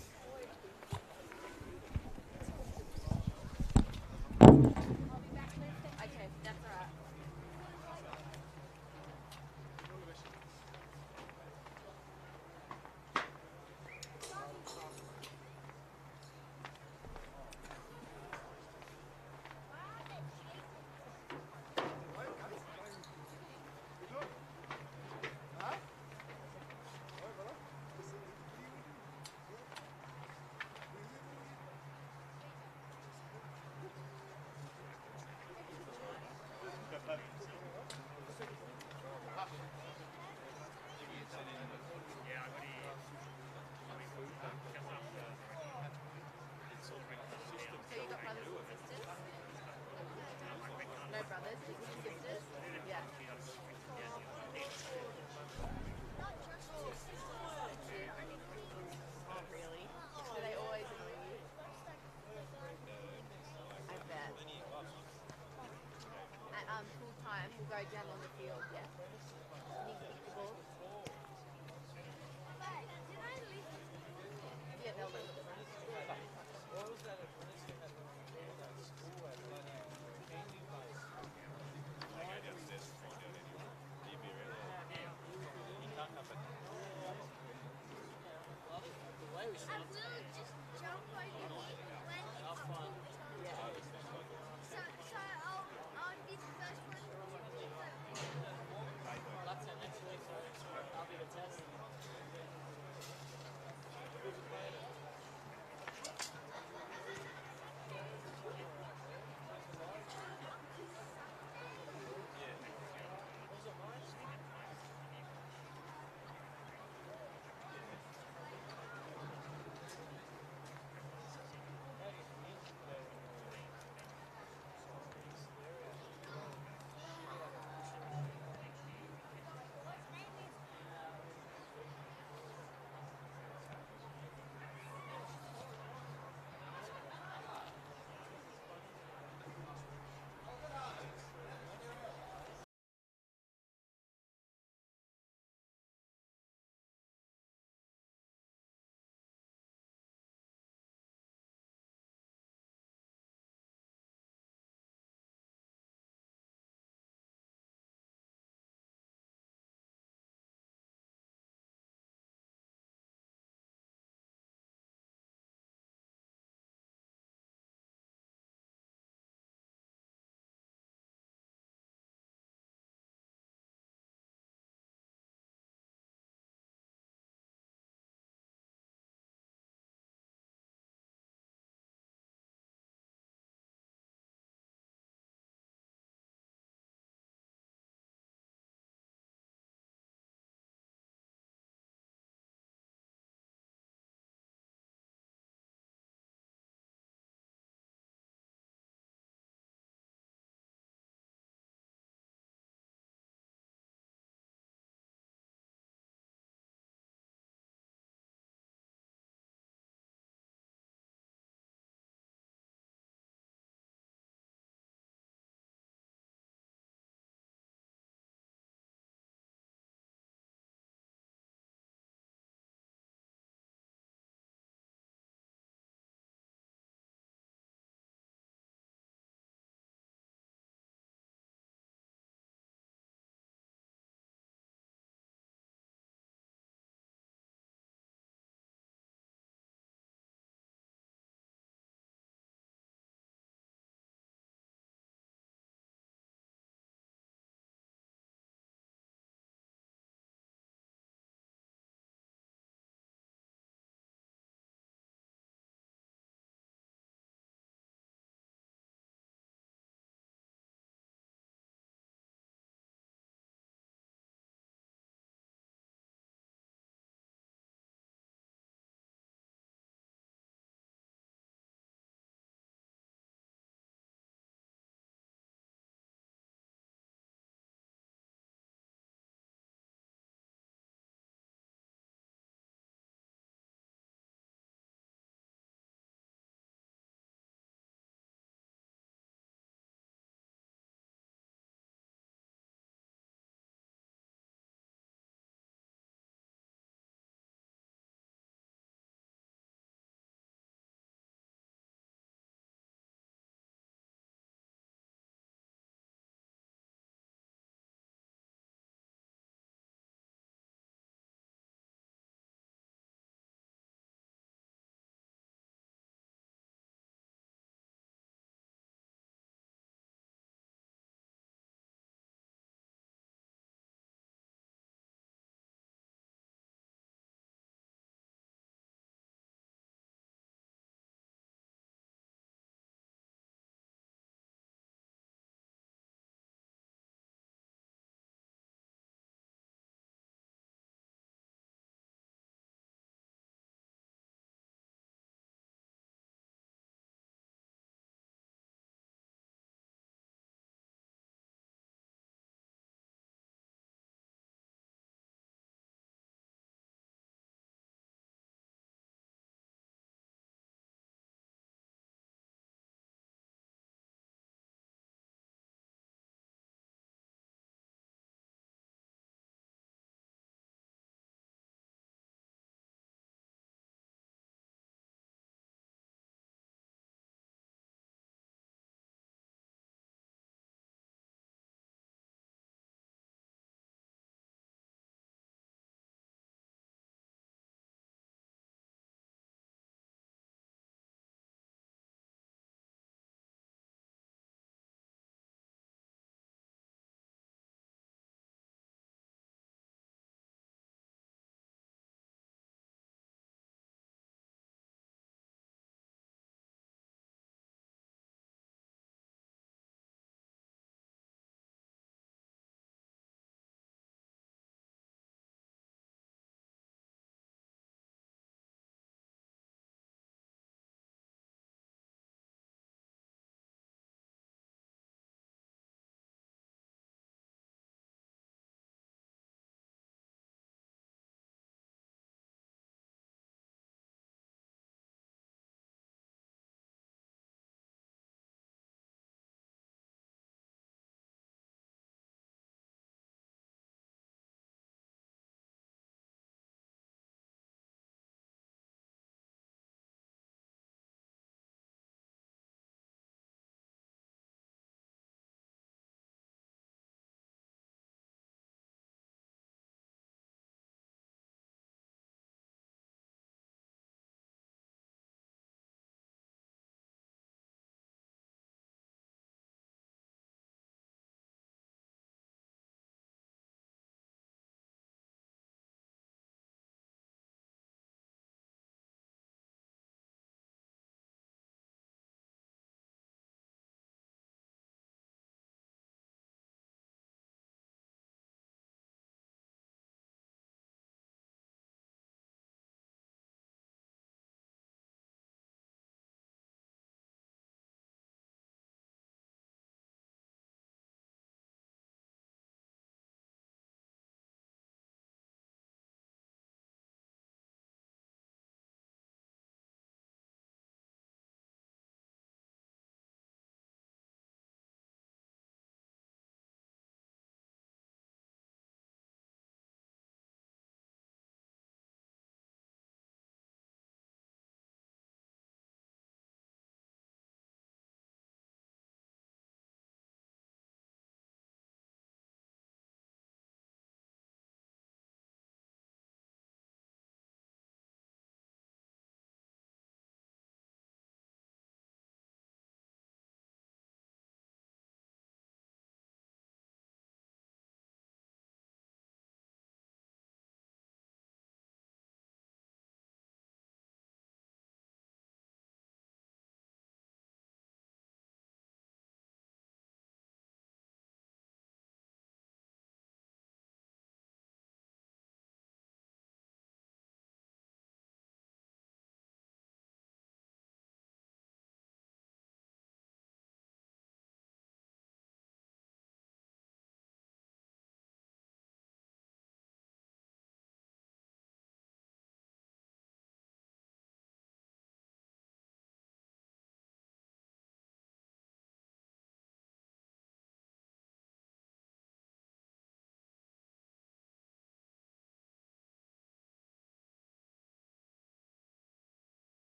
will just jump over here when it's full time. So I'll be the first one to do that. Well, that's it next week, so I'll be the test.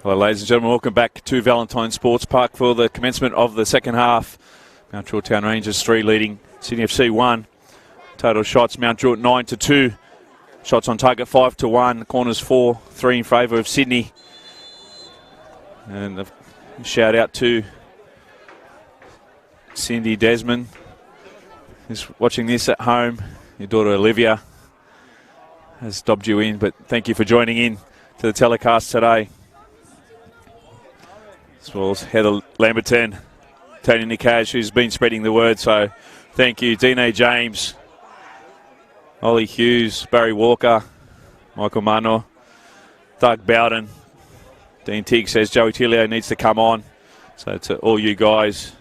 Well, ladies and gentlemen, welcome back to Valentine Sports Park for the commencement of the second half. Mount Druitt Town Rangers 3 leading Sydney FC 1. Total shots, Mount Druitt 9-2. Shots on target 5-1. Corners 4-3 in favour of Sydney. And a shout out to Cindy Desmond, who's watching this at home. Your daughter Olivia has dobbed you in, but thank you for joining in to the telecast today. As well as Heather Lamberton, Tony Nikash, who's been spreading the word, so thank you. Dino James, Ollie Hughes, Barry Walker, Michael Mano, Doug Bowden. Dean Tigg says Joey Tilio needs to come on. So to all you guys,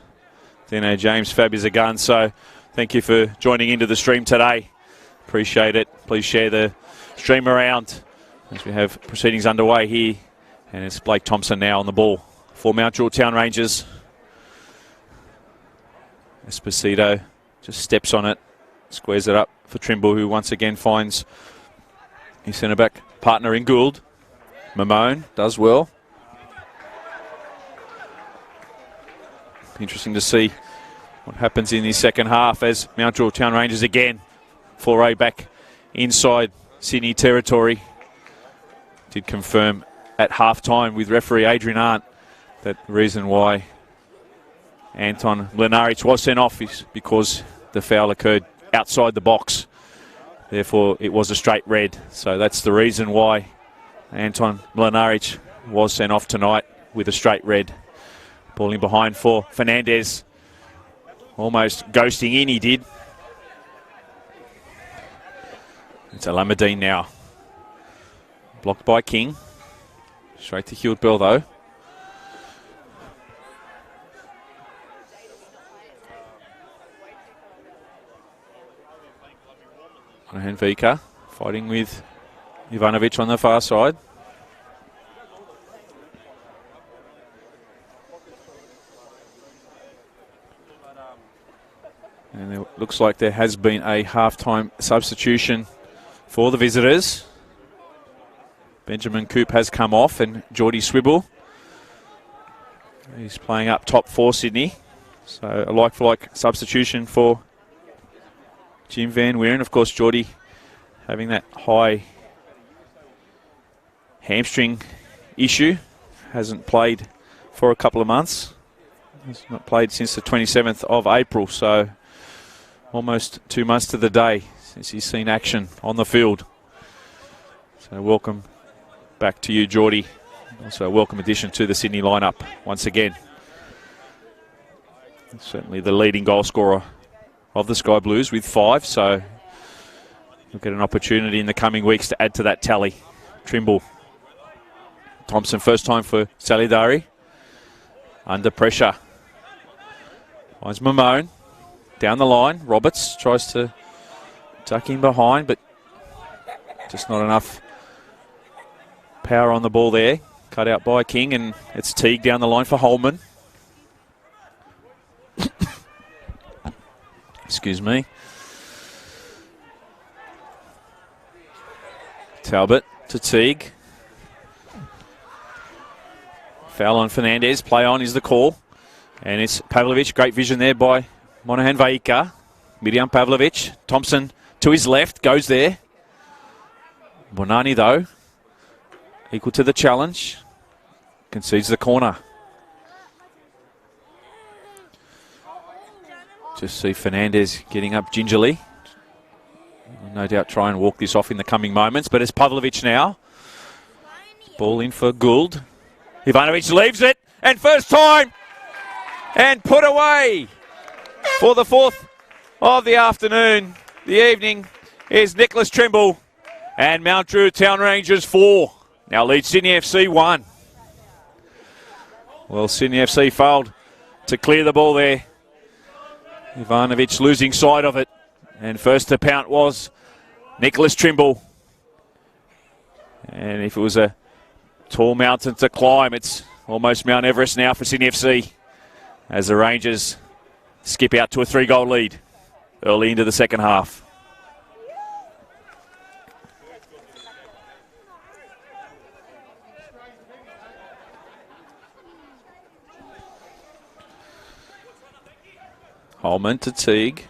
Dino James, Fab is a gun. So thank you for joining into the stream today. Appreciate it. Please share the stream around as we have proceedings underway here. And it's Blake Thompson now on the ball for Mount Druitt Town Rangers. Esposito just steps on it, squares it up for Trimble, who once again finds his centre-back partner in Gould. Mamone does well. Interesting to see what happens in the second half as Mount Druitt Town Rangers again foray back inside Sydney territory. Did confirm at half-time with referee Adrian Arndt that the reason why Anton Mlinaric was sent off is because the foul occurred outside the box. Therefore, it was a straight red. So that's the reason why Anton Mlinaric was sent off tonight with a straight red. Ball in behind for Fernandez. Almost ghosting in, he did. It's Alameddine now. Blocked by King. Straight to Hewitt Bell though. Vika fighting with Ivanovic on the far side. And it looks like there has been a half-time substitution for the visitors. Benjamin Coop has come off and Geordie Swibble. He's playing up top for Sydney. So a like-for-like substitution for Jim Van Weeren. Of course, Geordie having that high hamstring issue. Hasn't played for a couple of months. Has not played since the 27th of April. So almost 2 months to the day since he's seen action on the field. So welcome back to you, Geordie. Also a welcome addition to the Sydney lineup once again. Certainly the leading goal scorer of the Sky Blues with 5, so you'll get an opportunity in the coming weeks to add to that tally. Trimble. Thompson, first time for Salidari. Under pressure. Finds Mamone. Down the line. Roberts tries to tuck in behind, but just not enough power on the ball there. Cut out by King, and it's Teague down the line for Holman. Excuse me. Talbot to Teague. Foul on Fernandez. Play on is the call. And it's Pavlovic. Great vision there by Monahan Vaika. Miriam Pavlovic. Thompson to his left. Goes there. Bonani though. Equal to the challenge. Concedes the corner. Just see Fernandez getting up gingerly. No doubt try and walk this off in the coming moments. But it's Pavlovic now. Ball in for Gould. Ivanovic leaves it. And first time. And put away. For the fourth of the afternoon. The evening is Nicholas Trimble. And Mount Druitt Town Rangers 4. Now leads Sydney FC 1. Well, Sydney FC failed to clear the ball there. Ivanovic losing sight of it. And first to pout was Nicholas Trimble. And if it was a tall mountain to climb, it's almost Mount Everest now for Sydney FC. As the Rangers skip out to a 3-goal lead early into the second half. Holman to Teague.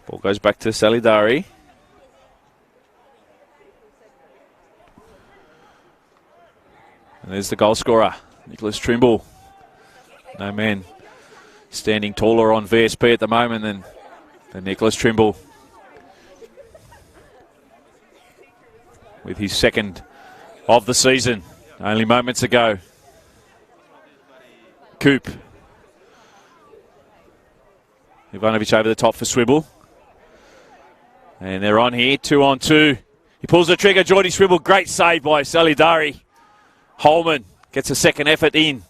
Ball goes back to Salidari. And there's the goal scorer, Nicholas Trimble. No man standing taller on VSP at the moment than Nicholas Trimble. With his second of the season, only moments ago. Coop. Ivanovic over the top for Swibble. And they're on here, 2-on-2. He pulls the trigger, Geordie Swibble. Great save by Salidari. Holman gets a second effort in.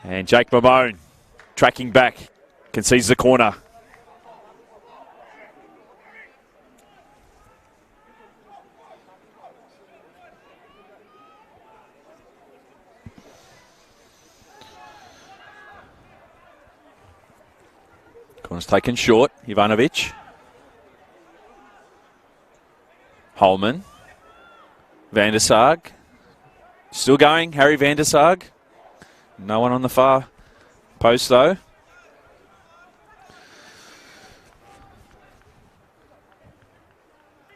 And Jake Mamone tracking back, concedes the corner. Corner's taken short, Ivanovic. Holman. Van der Sarg. Still going, Harry Van der Sarg. No one on the far post though.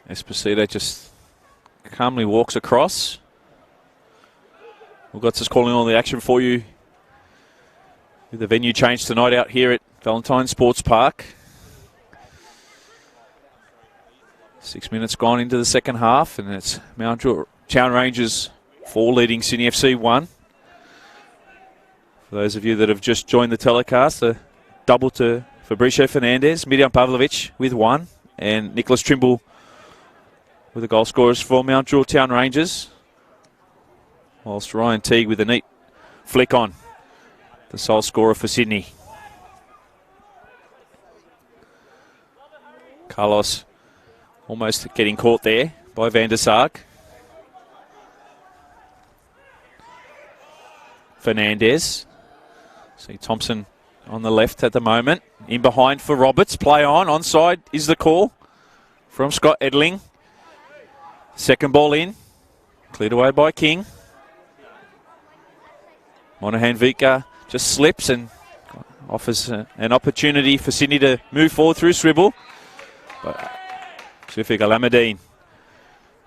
Esposito just calmly walks across. Wilgots calling all the action for you with the venue change tonight out here at Valentine Sports Park. 6 minutes gone into the second half, and it's Mount Druitt Town Rangers 4 leading Sydney FC 1. For those of you that have just joined the telecast, a double to Fabricio Fernandez, Mirjam Pavlovic with 1, and Nicholas Trimble with the goal scorers for Mount Druitt Town Rangers. Whilst Ryan Teague with a neat flick on, the sole scorer for Sydney. Carlos almost getting caught there by Van der Sarg. Fernandez. See Thompson on the left at the moment. In behind for Roberts. Play on. Onside is the call from Scott Edling. Second ball in. Cleared away by King. Monahan Vika just slips and offers an opportunity for Sydney to move forward through Swibble. But Tufik Alameddine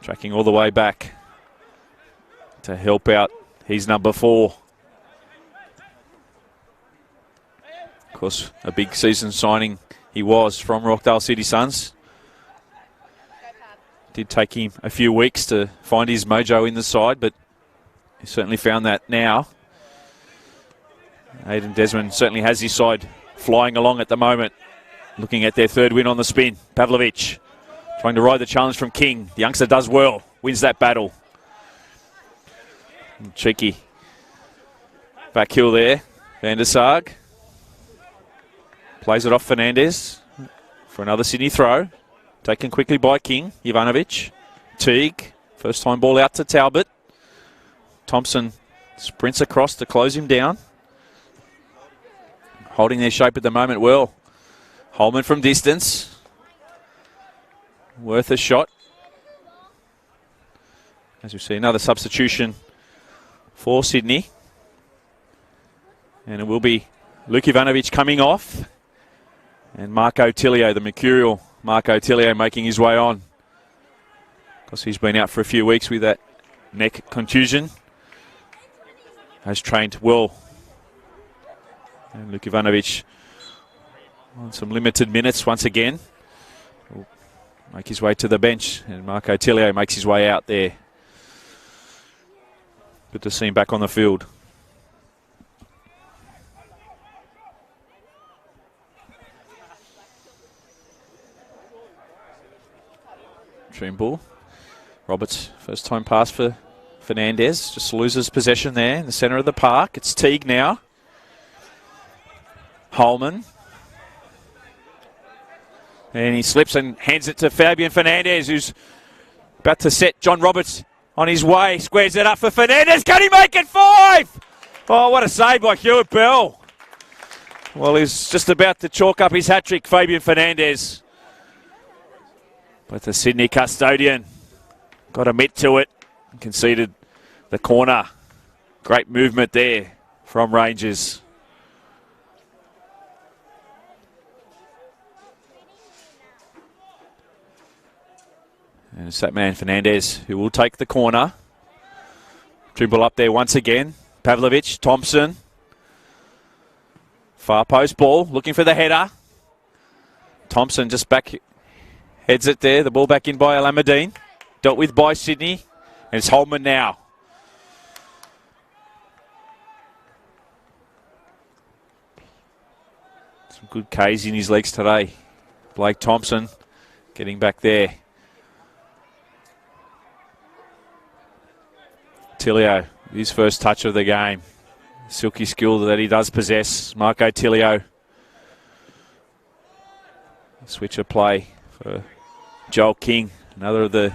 tracking all the way back to help out. He's number 4. Of course, a big season signing he was from Rockdale City Suns. Did take him a few weeks to find his mojo in the side, but he certainly found that now. Aidan Desmond certainly has his side flying along at the moment. Looking at their third win on the spin. Pavlovic trying to ride the challenge from King. The youngster does well, wins that battle. And cheeky back heel there. Van der Sarg plays it off Fernandez for another Sydney throw. Taken quickly by King. Ivanovic. Teague. First time ball out to Talbot. Thompson sprints across to close him down. Holding their shape at the moment well. Holman from distance. Worth a shot. As we see, another substitution for Sydney. And it will be Luke Ivanovic coming off. And Marco Tilio, the mercurial Marco Tilio, making his way on. Because he's been out for a few weeks with that neck contusion. Has trained well. And Luke Ivanovic on some limited minutes once again. Will make his way to the bench, and Marco Tilio makes his way out there. Good to see him back on the field. Trimble. Roberts, first time pass for Fernandez. Just loses possession there in the centre of the park. It's Teague now. Holman. And he slips and hands it to Fabian Fernandez, who's about to set John Roberts on his way. Squares it up for Fernandez. Can he make it 5? Oh, what a save by Hewitt Bell. Well, he's just about to chalk up his hat-trick, Fabian Fernandez. But the Sydney custodian got a mitt to it and conceded the corner. Great movement there from Rangers. And it's that man Fernandez who will take the corner. Dribble up there once again. Pavlovich, Thompson. Far post ball, looking for the header. Thompson just back, heads it there. The ball back in by Alameddine. Dealt with by Sydney. And it's Holman now. Some good K's in his legs today. Blake Thompson getting back there. Tilio, his first touch of the game. Silky skill that he does possess. Marco Tilio. Switch of play for Joel King, another of the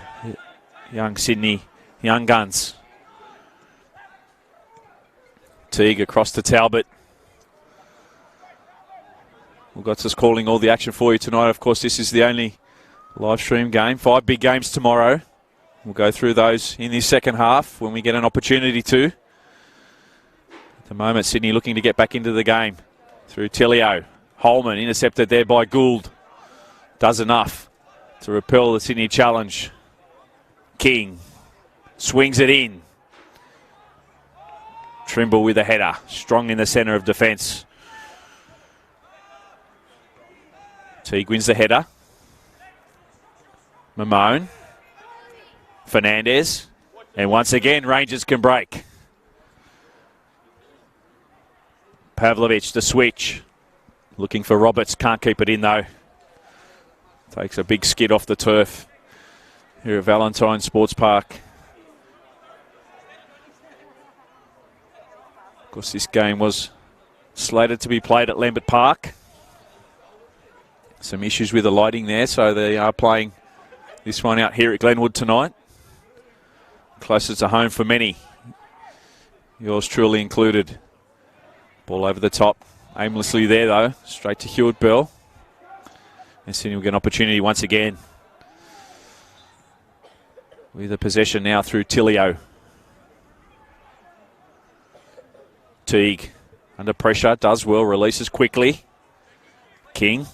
young Sydney young guns. Teague across to Talbot. We've got us calling all the action for you tonight. Of course, this is the only live stream game. 5 big games tomorrow. We'll go through those in the second half when we get an opportunity to. At the moment, Sydney looking to get back into the game through Tilio. Holman intercepted there by Gould. Does enough to repel the Sydney challenge. King swings it in. Trimble with a header. Strong in the centre of defence. Teague wins the header. Mamone. Fernandez. And once again, Rangers can break. Pavlovich, the switch. Looking for Roberts. Can't keep it in though. Takes a big skid off the turf here at Valentine Sports Park. Of course, this game was slated to be played at Lambert Park. Some issues with the lighting there, so they are playing this one out here at Glenwood tonight. Closer to home for many. Yours truly included. Ball over the top. Aimlessly there, though. Straight to Hewitt Bell. And Sydney will get an opportunity once again. With the possession now through Tilio. Teague under pressure, does well, releases quickly. King.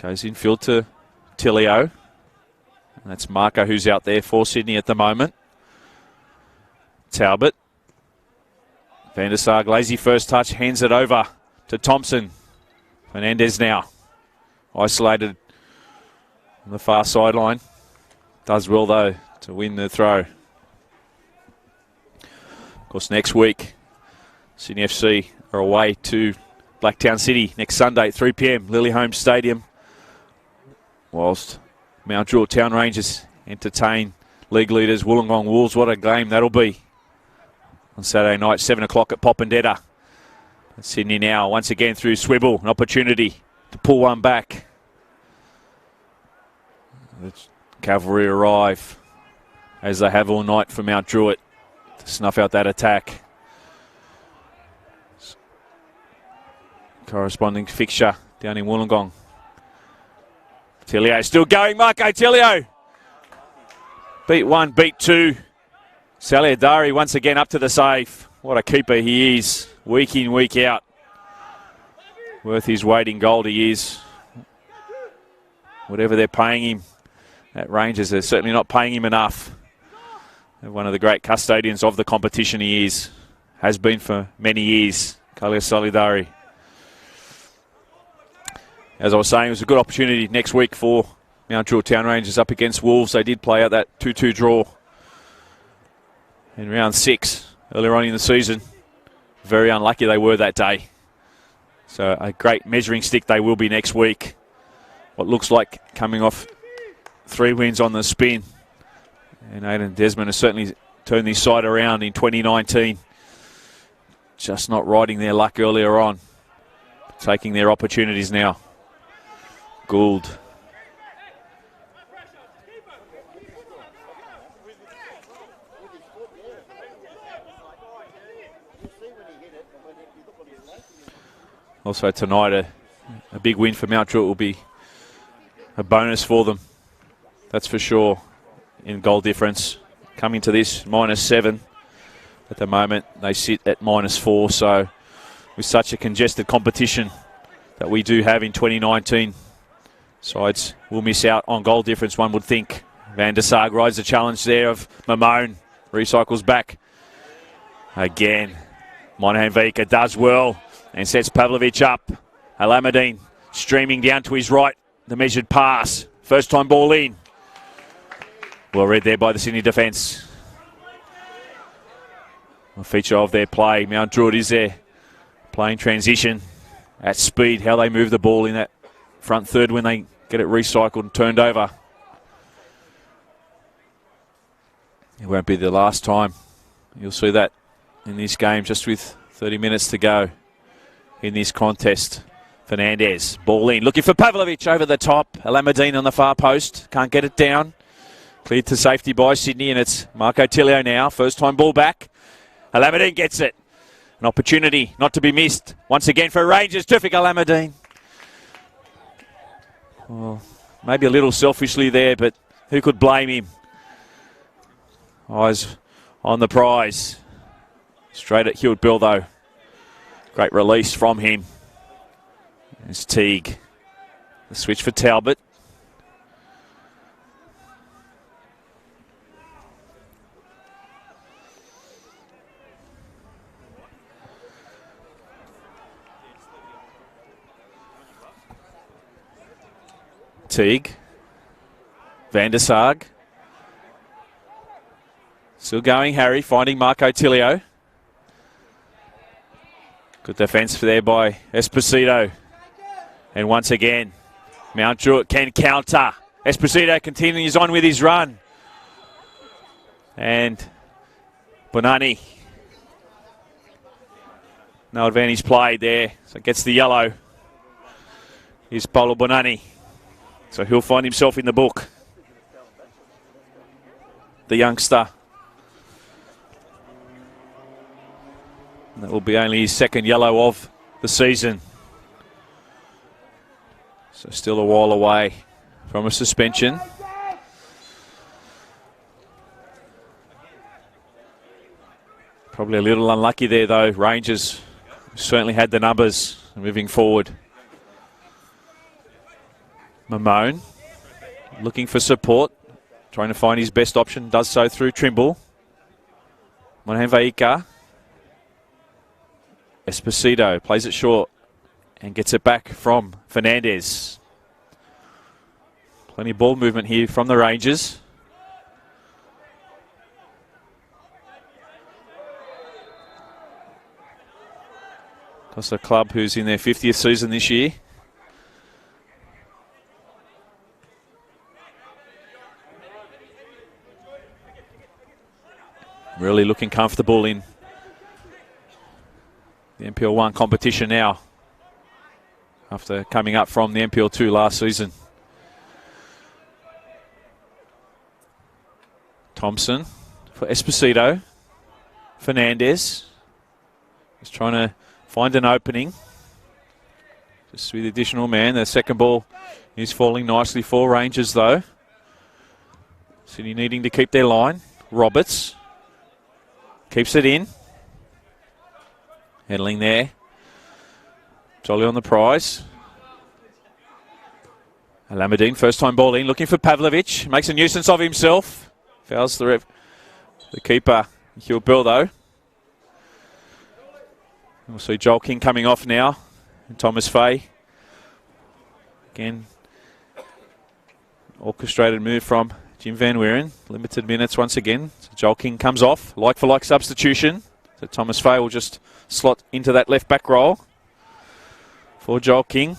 Goes infield to Tilio. And that's Marco who's out there for Sydney at the moment. Talbot. Van der Sar, lazy first touch, hands it over to Thompson. Fernandez now. Isolated on the far sideline. Does well though to win the throw. Of course, next week, Sydney FC are away to Blacktown City next Sunday at 3 p.m. Lilyholmes Stadium. Whilst Mount Druitt Town Rangers entertain league leaders Wollongong Wolves. What a game that'll be on Saturday night, 7 o'clock at Popondetta. Sydney now, once again through Swibble, an opportunity to pull one back. The Cavalry arrive, as they have all night for Mount Druitt, to snuff out that attack. Corresponding fixture down in Wollongong. Tilio still going, Marco Tilio. Beat one, beat two. Saliadari once again up to the save. What a keeper he is, week in, week out. Worth his weight in gold he is. Whatever they're paying him at Rangers, they're certainly not paying him enough. And one of the great custodians of the competition he is. Has been for many years, Kalia Salidari. As I was saying, it was a good opportunity next week for Mount Druitt Town Rangers up against Wolves. They did play out that 2-2 draw in round 6 earlier on in the season. Very unlucky they were that day. So a great measuring stick they will be next week. What looks like coming off 3 wins on the spin. And Aidan Desmond has certainly turned this side around in 2019. Just not riding their luck earlier on. Taking their opportunities now. Gould. Also tonight, a big win for Mount Druitt will be a bonus for them. That's for sure in goal difference. coming to this -7. At the moment, they sit at -4. So with such a congested competition that we do have in 2019, sides will miss out on goal difference, one would think. Van der Sarg rides the challenge there of Mamone. Recycles back. Again, Monahan Vika does well and sets Pavlovic up. Alameddine streaming down to his right. The measured pass. First time ball in. Well read there by the Sydney defence. A feature of their play. Mount Druitt is there. Playing transition at speed. How they move the ball in that front third when they get it recycled and turned over. It won't be the last time. You'll see that in this game just with 30 minutes to go in this contest. Fernandez, ball in, looking for Pavlovic over the top. Alameddine on the far post, can't get it down. Cleared to safety by Sydney, and it's Marco Tilio now. First time ball back. Alameddine gets it. An opportunity not to be missed. Once again for Rangers, terrific Alameddine. Well, maybe a little selfishly there, but who could blame him? Eyes on the prize. Straight at Hewitt Bill though. Great release from him. There's Teague. The switch for Talbot. Teague. Van der Sarg. Still going, Harry, finding Marco Tilio. Good defence there by Esposito. And once again, Mount Druitt can counter. Esposito continues on with his run. And Bonani. No advantage played there. So gets the yellow. Here's Paulo Bonani. So he'll find himself in the book. The youngster. And that will be only his second yellow of the season. So still a while away from a suspension. Probably a little unlucky there though. Rangers certainly had the numbers moving forward. Mamone looking for support. Trying to find his best option. Does so through Trimble. Monahan Vaika. Esposito plays it short and gets it back from Fernandez. Plenty of ball movement here from the Rangers. That's a club who's in their 50th season this year. Really looking comfortable in the NPL 1 competition now, after coming up from the NPL 2 last season. Thompson for Esposito. Fernandez just trying to find an opening. Just with the additional man. The second ball is falling nicely for Rangers though. Sydney needing to keep their line. Roberts keeps it in. Handling there. Jolly on the prize. Alameddine, first time ball in, looking for Pavlovic. Makes a nuisance of himself. Fouls the keeper, Hewitt Bill though. We'll see Joel King coming off now. And Thomas Fay. Again, orchestrated move from Jim Van Weeren. Limited minutes once again. So Joel King comes off. Like for like substitution. So Thomas Fay will just slot into that left back role for Joel King.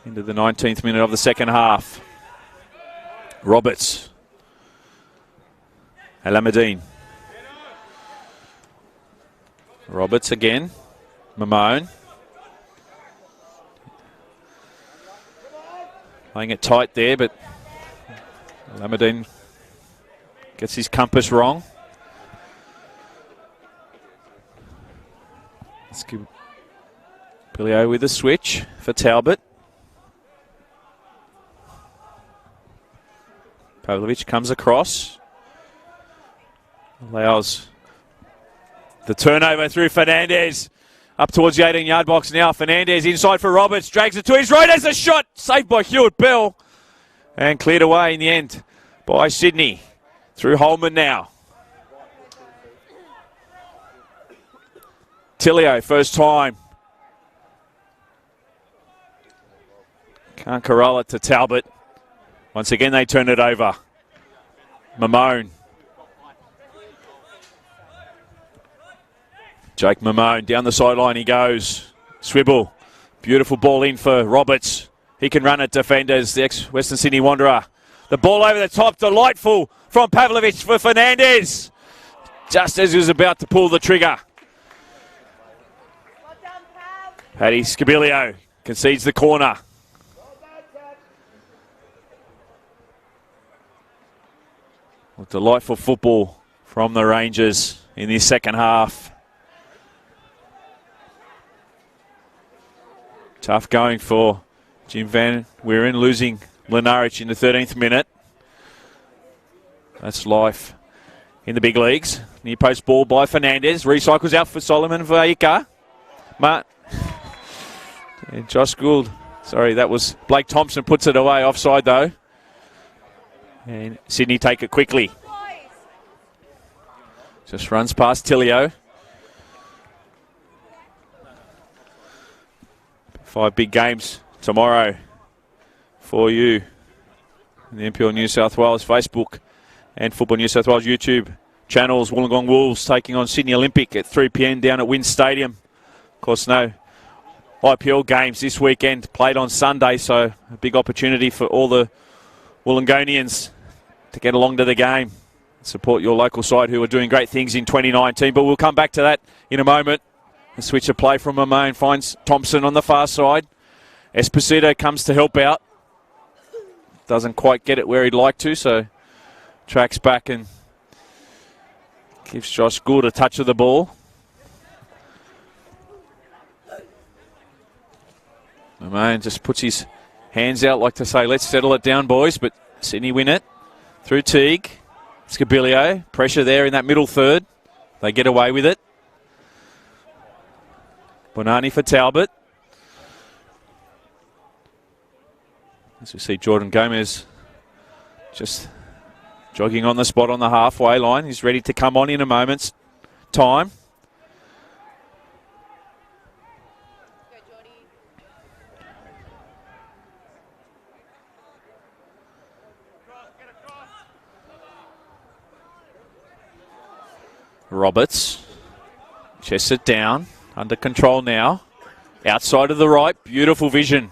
Into the 19th minute of the second half. Roberts. Alameddine. Roberts again. Mamone. Playing it tight there, but Alameddine gets his compass wrong. Let's give Pilio with a switch for Talbot. Pavlovich comes across. Allows the turnover through Fernandez. Up towards the 18-yard box now. Fernandez inside for Roberts. Drags it to his right as a shot. Saved by Hewitt Bell. And cleared away in the end by Sydney. Through Holman now. Tilio, first time. Can't corral it to Talbot. Once again, they turn it over. Mamone. Jake Mamone down the sideline he goes. Swibble. Beautiful ball in for Roberts. He can run at defenders, the ex-Western Sydney Wanderer. The ball over the top, delightful from Pavlovich for Fernandez. Just as he was about to pull the trigger. Paddy Scabilio concedes the corner. Well, delightful football from the Rangers in this second half. Tough going for Jim Van Weeren, losing Lenarich in the 13th minute. That's life in the big leagues. Near post ball by Fernandez. Recycles out for Solomon Vaika. And Josh Gould. Sorry, that was Blake Thompson puts it away. Offside though. And Sydney take it quickly. Just runs past Tilio. 5 big games tomorrow for you. In the NPL New South Wales Facebook and Football New South Wales YouTube channels. Wollongong Wolves taking on Sydney Olympic at 3 p.m. down at Wynn Stadium. Of course, no IPL games this weekend, played on Sunday, so a big opportunity for all the Wollongonians to get along to the game. Support your local side who are doing great things in 2019, but we'll come back to that in a moment. A switch of play from Mamone finds Thompson on the far side. Esposito comes to help out. Doesn't quite get it where he'd like to, so tracks back and gives Josh Gould a touch of the ball. Mamone just puts his hands out like to say, let's settle it down, boys, but Sydney win it. Through Teague. Scabilio, pressure there in that middle third. They get away with it. Bonani for Talbot. As we see Jordan Gomez just jogging on the spot on the halfway line. He's ready to come on in a moment's time. Roberts chests it down. Under control now. Outside of the right. Beautiful vision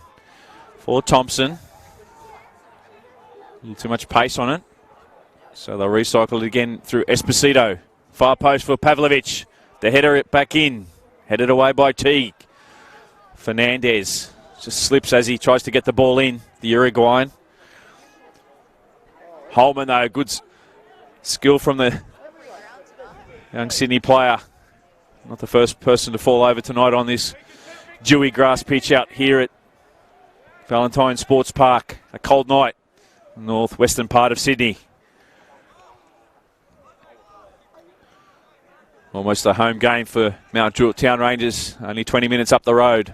for Thompson. A little too much pace on it. So they'll recycle it again through Esposito. Far post for Pavlovich. The header back in. Headed away by Teague. Fernandez just slips as he tries to get the ball in. The Uruguayan. Holman though. Good skill from the young Sydney player. Not the first person to fall over tonight on this dewy grass pitch out here at Valentine Sports Park. A cold night in the northwestern part of Sydney. Almost a home game for Mount Druitt Town Rangers. Only 20 minutes up the road.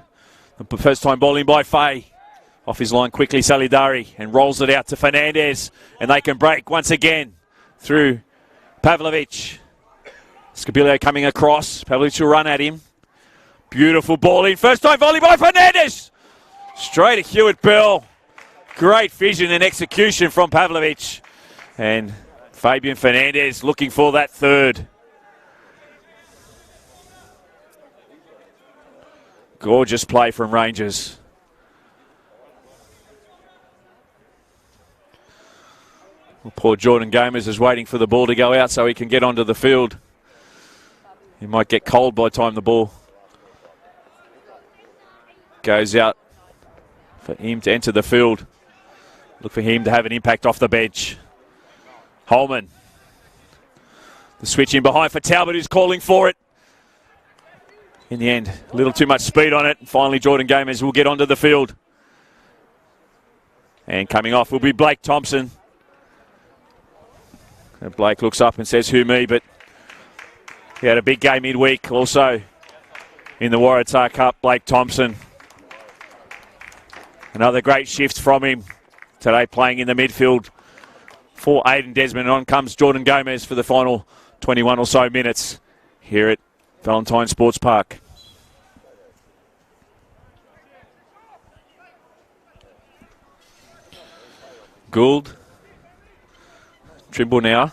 The first time ball in by Fay. Off his line quickly, Salidari, and rolls it out to Fernandez. And they can break once again through Pavlovich. Scabilio coming across. Pavlovich will run at him. Beautiful ball in. First time volley by Fernandez. Straight to Hewitt Bell. Great vision and execution from Pavlovich. And Fabian Fernandez looking for that third. Gorgeous play from Rangers. Well, poor Jordan Gomez is waiting for the ball to go out so he can get onto the field. He might get cold by the time the ball goes out for him to enter the field. Look for him to have an impact off the bench. Holman. The switch in behind for Talbot, who's calling for it. In the end, a little too much speed on it. And finally, Jordan Gomez will get onto the field. And coming off will be Blake Thompson. And Blake looks up and says, who me? But he had a big game midweek also in the Waratah Cup, Blake Thompson. Another great shift from him today, playing in the midfield for Aiden Desmond. On comes Jordan Gomez for the final 21 or so minutes here at Valentine Sports Park. Gould. Trimble now.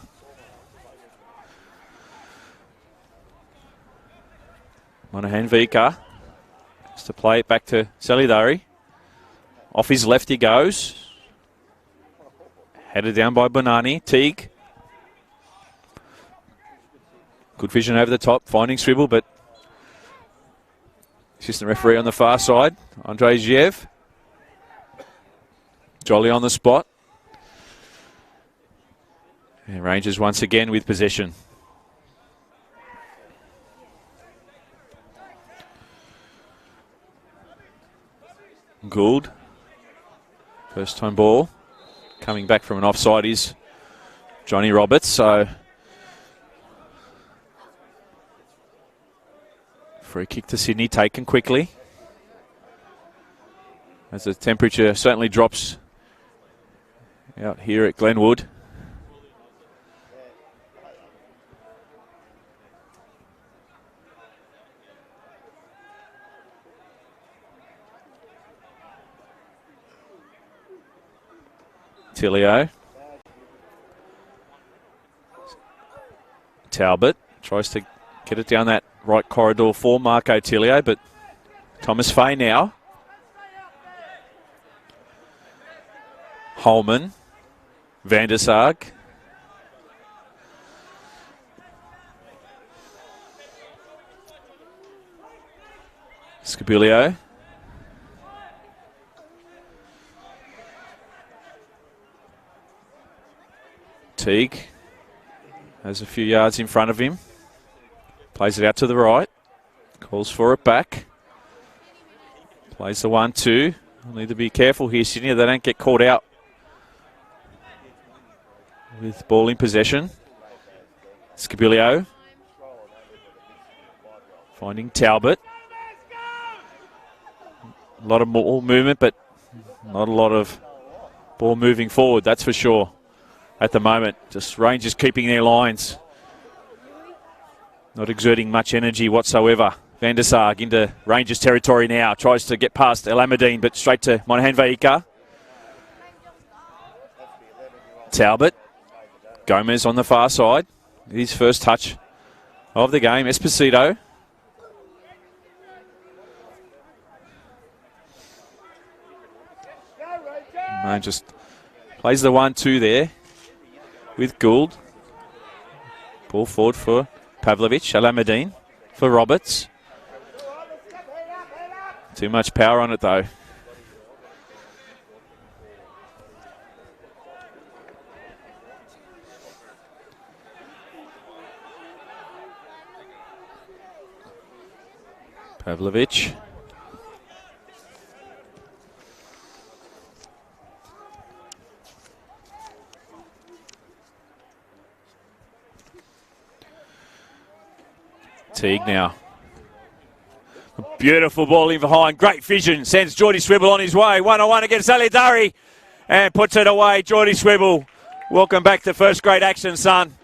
Monahan Vika has to play it back to Salidari. Off his left he goes. Headed down by Bonani. Teague. Good vision over the top, finding Swibble, but assistant referee on the far side, Andrei Zhiev. Jolly on the spot. And Rangers once again with possession. Gould. First time ball. Coming back from an offside is Johnny Roberts, so free kick to Sydney taken quickly as the temperature certainly drops out here at Glenwood. Tilio. Talbot tries to get it down that right corridor for Marco Tilio, but Thomas Fay now. Holman. Van der Sarg. Scabilio. Teague has a few yards in front of him. Plays it out to the right. Calls for it back. Plays the 1-2. I'll need to be careful here, Sydney. They don't get caught out with ball in possession. Scabilio. Finding Talbot. A lot of ball movement, but not a lot of ball moving forward, that's for sure. At the moment, just Rangers keeping their lines. Not exerting much energy whatsoever. Van der Sarg into Rangers territory now. Tries to get past Elamadine, but straight to Monahan Vaika. Talbot. Gomez on the far side. His first touch of the game. Esposito. And just plays the 1-2 there with Gould. Ball forward for Pavlovich. Alamadine for Roberts. Too much power on it though. Pavlovich. Teague now. A beautiful ball in behind. Great vision. Sends Geordie Swibble on his way. 1-on-1 against Salidari. And puts it away. Geordie Swibble. Welcome back to first grade action, son.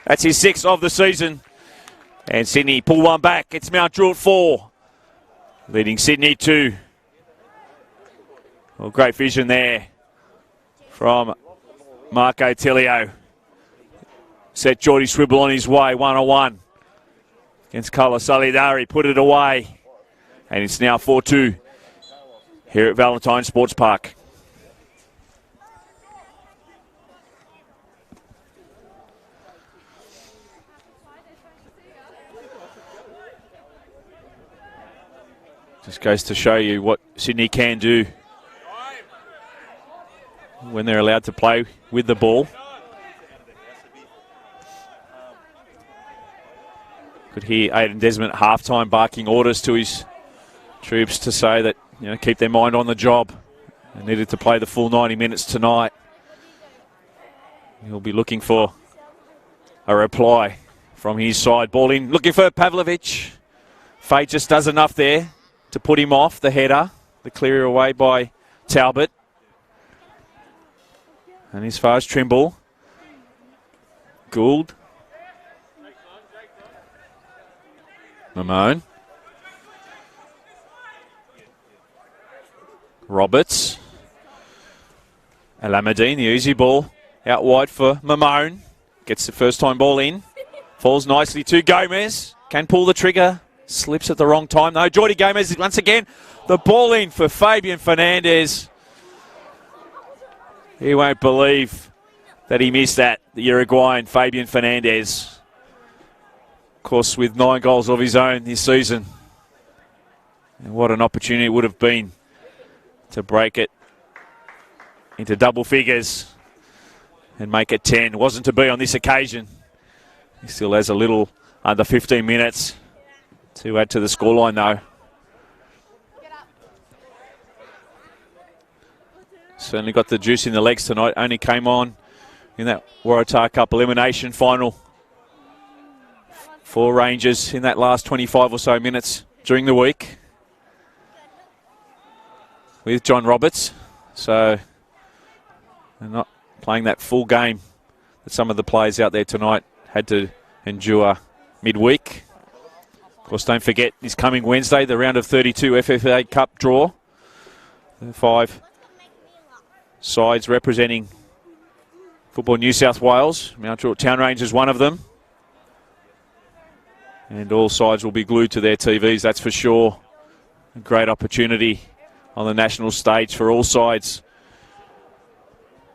That's his 6th of the season. And Sydney pull one back. It's Mount Druitt 4. Leading Sydney 2. Well, great vision there from Marco Tilio. Set Geordie Swibble on his way. 1-on-1. Against Carlos Salidari, put it away. And it's now 4-2 here at Valentine Sports Park. Just goes to show you what Sydney can do when they're allowed to play with the ball. Could hear Aiden Desmond at halftime barking orders to his troops to say that, you know, keep their mind on the job. They needed to play the full 90 minutes tonight. He'll be looking for a reply from his side. Ball in, looking for Pavlovich. Fate just does enough there to put him off the header. The clear away by Talbot. And as far as Trimble, Gould, Mamone, Roberts, Alameddine, the easy ball out wide for Mamone. Gets the first time ball in. Falls nicely to Gomez. Can pull the trigger. Slips at the wrong time though. Jordy Gomez once again. The ball in for Fabian Fernandez. He won't believe that he missed that. The Uruguayan Fabian Fernandez. Of course, with 9 goals of his own this season. And what an opportunity it would have been to break it into double figures and make it 10. Wasn't to be on this occasion. He still has a little under 15 minutes to add to the scoreline though. Certainly got the juice in the legs tonight. Only came on in that Waratah Cup elimination final for Rangers in that last 25 or so minutes during the week with John Roberts. So they're not playing that full game that some of the players out there tonight had to endure midweek. Of course, don't forget this coming Wednesday, the round of 32 FFA Cup draw. The 5 sides representing Football New South Wales. Mount Druitt Town Rangers one of them. And all sides will be glued to their TVs, that's for sure. A great opportunity on the national stage for all sides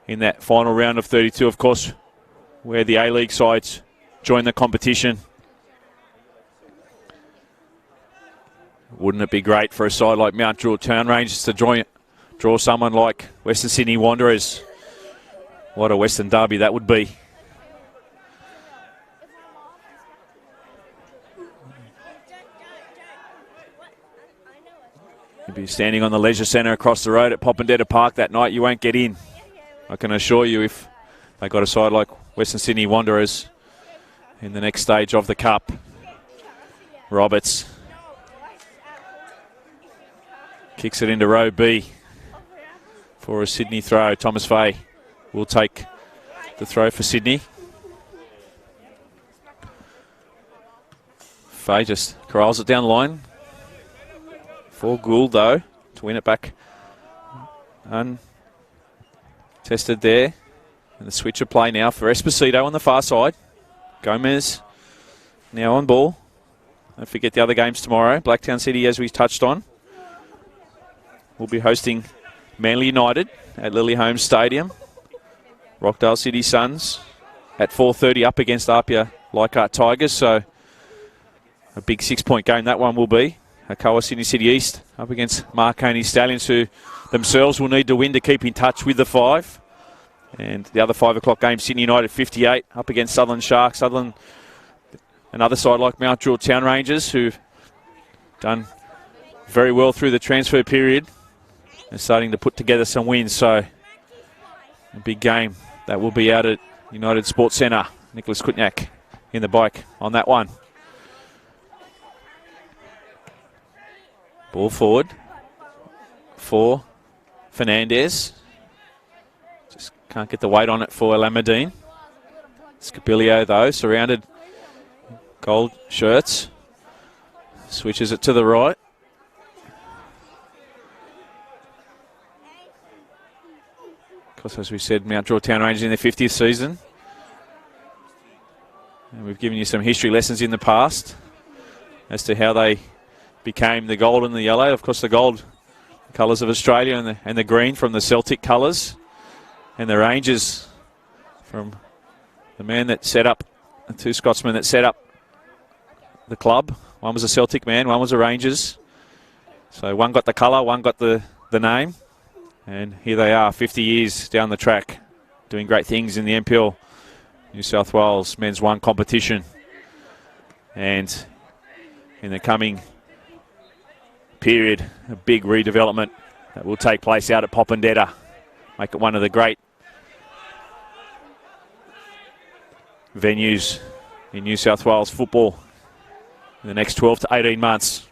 in that final round of 32, of course, where the A-League sides join the competition. Wouldn't it be great for a side like Mount Druitt Town Rangers to draw someone like Western Sydney Wanderers? What a Western derby that would be. You'd be standing on the leisure centre across the road at Popondetta Park that night. You won't get in. I can assure you, if they got a side like Western Sydney Wanderers in the next stage of the Cup. Roberts kicks it into row B for a Sydney throw. Thomas Fay will take the throw for Sydney. Fay just corrals it down the line. For Gould, though, to win it back. Untested there. And the switch of play now for Esposito on the far side. Gomez now on ball. Don't forget the other games tomorrow. Blacktown City, as we touched on, will be hosting Manly United at Lily Holmes Stadium. Rockdale City Suns at 4:30 up against Apia Leichhardt Tigers. So a big 6-point game that one will be. Akawa Sydney City East up against Marconi Stallions, who themselves will need to win to keep in touch with the 5. And the other 5 o'clock game, Sydney United 58 up against Southern Sharks. Southern, another side like Mount Druitt Town Rangers, who've done very well through the transfer period and starting to put together some wins. So a big game that will be out at United Sports Centre. Nicholas Kutniak in the bike on that one. Ball forward for Fernandez. Just can't get the weight on it for Alameddine. Scapilio, though, surrounded gold shirts. Switches it to the right. Of course, as we said, Mount Druitt Town Rangers in their 50th season. And we've given you some history lessons in the past as to how they became the gold and the yellow. Of course, the gold colours of Australia and the green from the Celtic colours. And the Rangers from the man that set up, the 2 Scotsmen that set up the club. One was a Celtic man, one was a Rangers. So one got the colour, one got the name. And here they are, 50 years down the track, doing great things in the NPL New South Wales Men's 1 competition. And in the coming period, a big redevelopment that will take place out at Popondetta. Make it one of the great venues in New South Wales football in the next 12 to 18 months.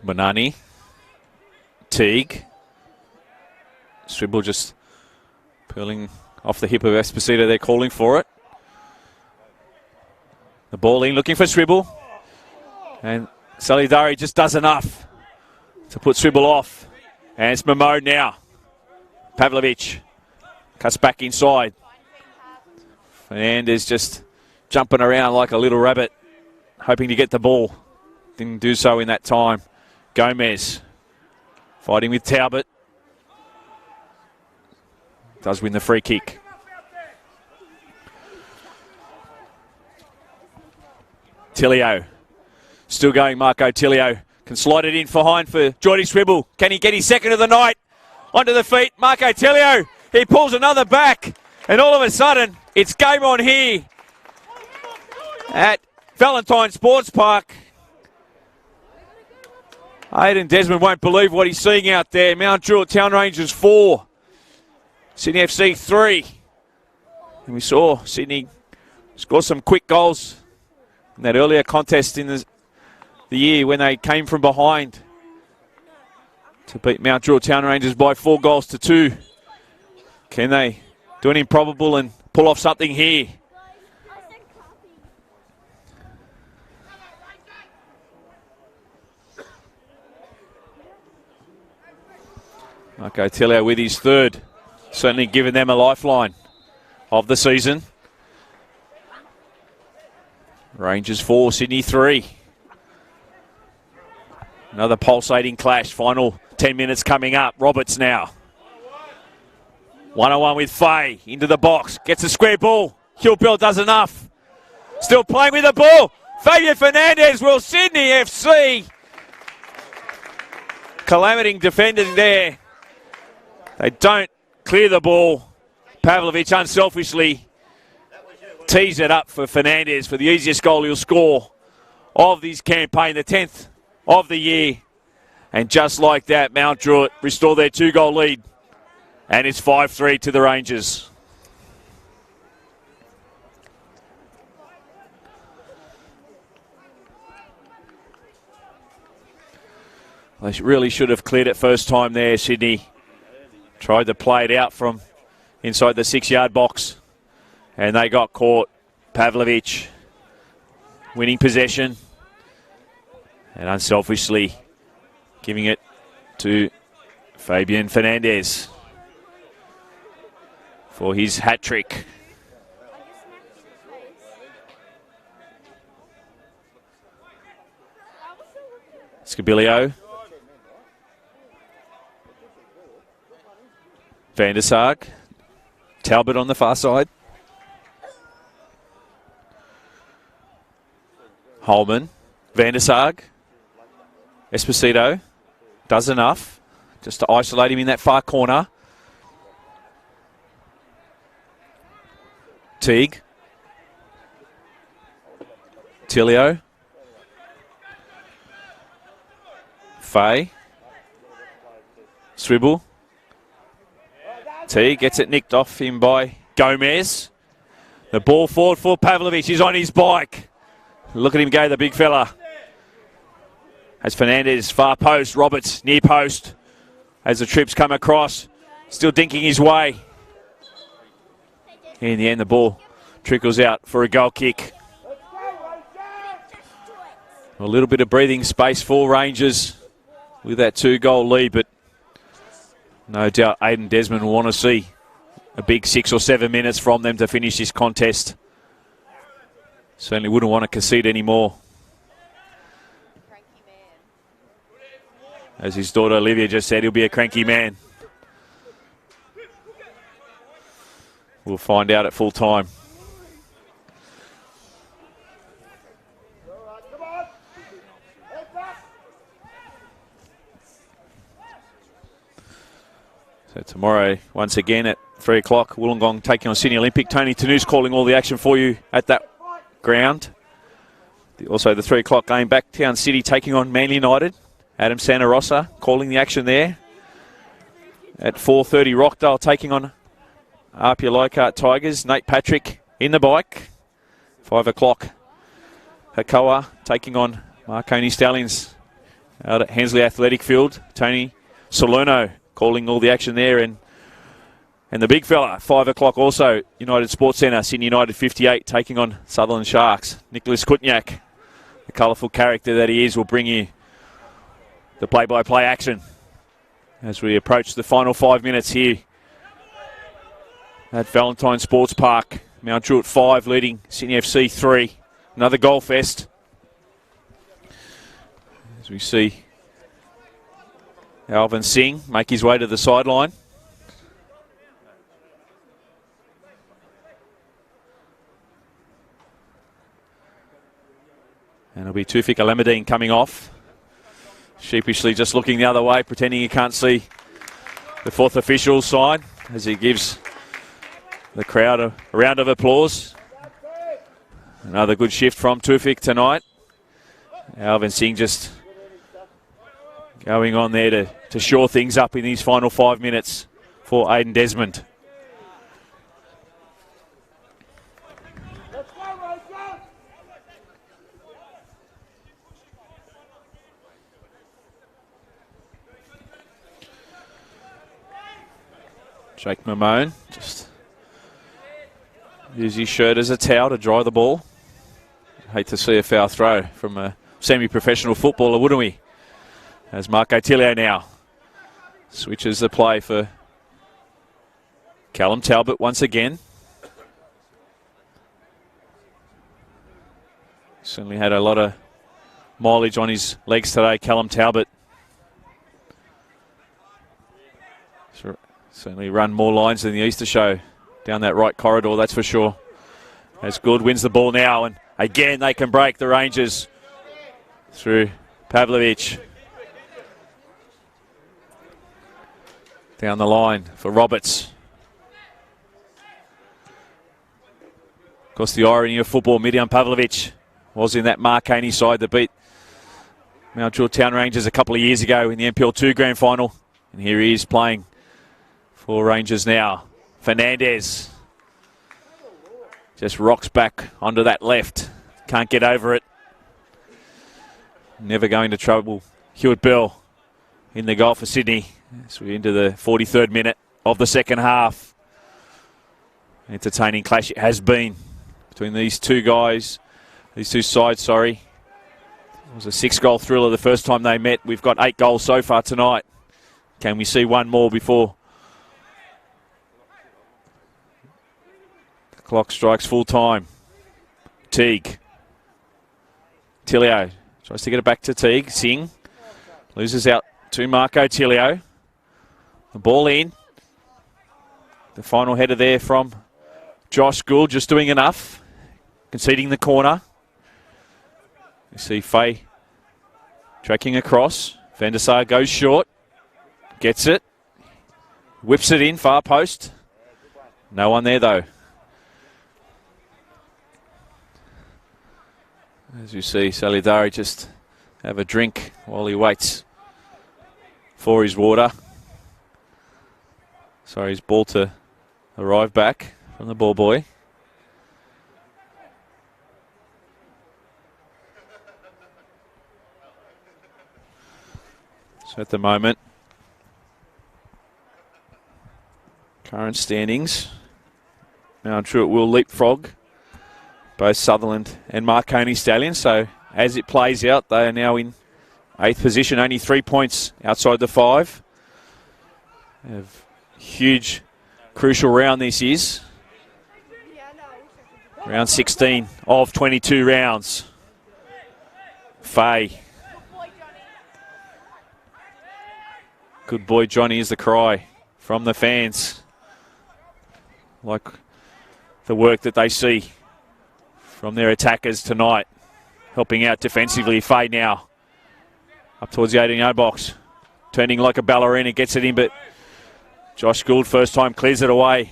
Manani. Teague. Swibble just peeling off the hip of Esposito. They're calling for it. The ball in, looking for Swibble. And Salidari just does enough to put Swibble off. And it's Momo now. Pavlovich cuts back inside. Fernandez just jumping around like a little rabbit, hoping to get the ball. Didn't do so in that time. Gomez fighting with Talbot. Does win the free kick. Tilio. Still going, Marco Tilio. Can slide it in behind for Geordie Swibble. Can he get his second of the night? Onto the feet, Marco Tilio. He pulls another back. And all of a sudden, it's game on here at Valentine Sports Park. Aidan Desmond won't believe what he's seeing out there. Mount Druitt Town Rangers 4. Sydney FC 3. And we saw Sydney score some quick goals in that earlier contest in the year when they came from behind to beat Mount Druitt Town Rangers by 4 goals to 2. Can they do an improbable and pull off something here? Marco Tilio with his third. Certainly giving them a lifeline of the season. Rangers 4, Sydney 3. Another pulsating clash. Final 10 minutes coming up. Roberts now. 1-on-1 with Fay. Into the box. Gets a square ball. Hillbill does enough. Still playing with the ball. Fabian Fernandez will Sydney FC. Calamiting defending there. They don't clear the ball. Pavlovich unselfishly tees it up for Fernandez for the easiest goal he'll score of this campaign, the 10th of the year. And just like that, Mount Druitt restore their 2-goal lead. And it's 5-3 to the Rangers. They really should have cleared it first time there, Sydney. Tried to play it out from inside the 6-yard box. And they got caught. Pavlovich winning possession. And unselfishly giving it to Fabian Fernandez for his hat-trick. Scabilio. Van der Sarg. Talbot on the far side. Holman. Van der Sarg. Esposito does enough just to isolate him in that far corner. Teague. Tilio. Fay. Swibble. Teague gets it nicked off him by Gomez. The ball forward for Pavlovich. He's on his bike. Look at him go, the big fella. As Fernandez, far post. Roberts, near post. As the trips come across. Still dinking his way. In the end, the ball trickles out for a goal kick. A little bit of breathing space for Rangers with that 2-goal lead, but no doubt Aidan Desmond will want to see a big 6 or 7 minutes from them to finish this contest. Certainly wouldn't want to concede anymore. As his daughter Olivia just said, he'll be a cranky man. We'll find out at full time. So tomorrow, once again at 3 o'clock, Wollongong taking on Sydney Olympic. Tony Tanous calling all the action for you at that ground. Also the 3 o'clock game, Backtown City taking on Manly United. Adam Santa Rosa calling the action there. At 4:30, Rockdale taking on Apia Leichhardt Tigers. Nate Patrick in the bike. 5 o'clock. Hakoa taking on Marconi Stallions out at Hensley Athletic Field. Tony Salerno calling all the action there, and the big fella, 5 o'clock also, United Sports Centre, Sydney United 58 taking on Sutherland Sharks. Nicholas Kutniak, the colourful character that he is, will bring you the play-by-play action as we approach the final 5 minutes here at Valentine Sports Park. Mount Druitt 5 leading Sydney FC 3. Another goal fest. As we see Alvin Singh make his way to the sideline. And it'll be Tufik Alameddine coming off. Sheepishly just looking the other way, pretending he can't see the fourth official sign as he gives the crowd a round of applause. Another good shift from Tufik tonight. Alvin Singh just going on there to shore things up in these final 5 minutes for Aidan Desmond. Jake Mamone just use his shirt as a towel to dry the ball. Hate to see a foul throw from a semi-professional footballer, wouldn't we? As Marco Tilio now switches the play for Callum Talbot once again. Certainly had a lot of mileage on his legs today, Callum Talbot. Certainly run more lines than the Easter show down that right corridor, that's for sure. As Gould wins the ball now, and again they can break the Rangers through Pavlovich. Down the line for Roberts. Of course, the irony of football, Mirjam Pavlovich was in that Marconi side that beat Mount Druitt Town Rangers a couple of years ago in the NPL 2 Grand Final. And here he is playing for Rangers now. Fernandez just rocks back onto that left. Can't get over it. Never going to trouble Hewitt Bell in the goal for Sydney. As we're into the 43rd minute of the second half. Entertaining clash it has been between these two guys. These two sides, sorry. It was a 6-goal thriller the first time they met. We've got 8 goals so far tonight. Can we see one more before the clock strikes full time? Teague. Tilio tries to get it back to Teague. Singh loses out to Marco Tilio. The ball in. The final header there from Josh Gould, just doing enough. Conceding the corner. You see Faye tracking across. Van der Sar goes short. Gets it. Whips it in, far post. No one there though. As you see, Salidari just have a drink while he waits for his water. Sorry, his ball to arrive back from the ball boy. So at the moment, current standings, Mount Druitt will leapfrog both Sutherland and Marconi Stallions. So as it plays out, they are now in 8th position, only 3 points outside the 5. A huge, crucial round this is. Round 16 of 22 rounds. Faye. Good boy Johnny is the cry from the fans. Like the work that they see from their attackers tonight. Helping out defensively. Faye now up towards the 18-yard box. Turning like a ballerina, gets it in, but Josh Gould first time clears it away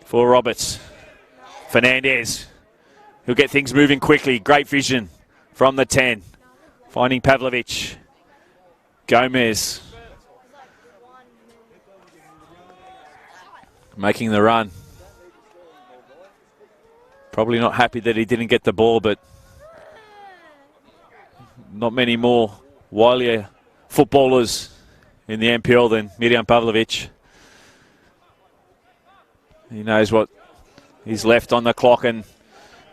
for Roberts. Fernandez, he'll get things moving quickly. Great vision from the 10. Finding Pavlovich. Gomez. making the run. Probably not happy that he didn't get the ball, but not many more wilier footballers in the NPL than Mirjam Pavlovic. He knows what is left on the clock, and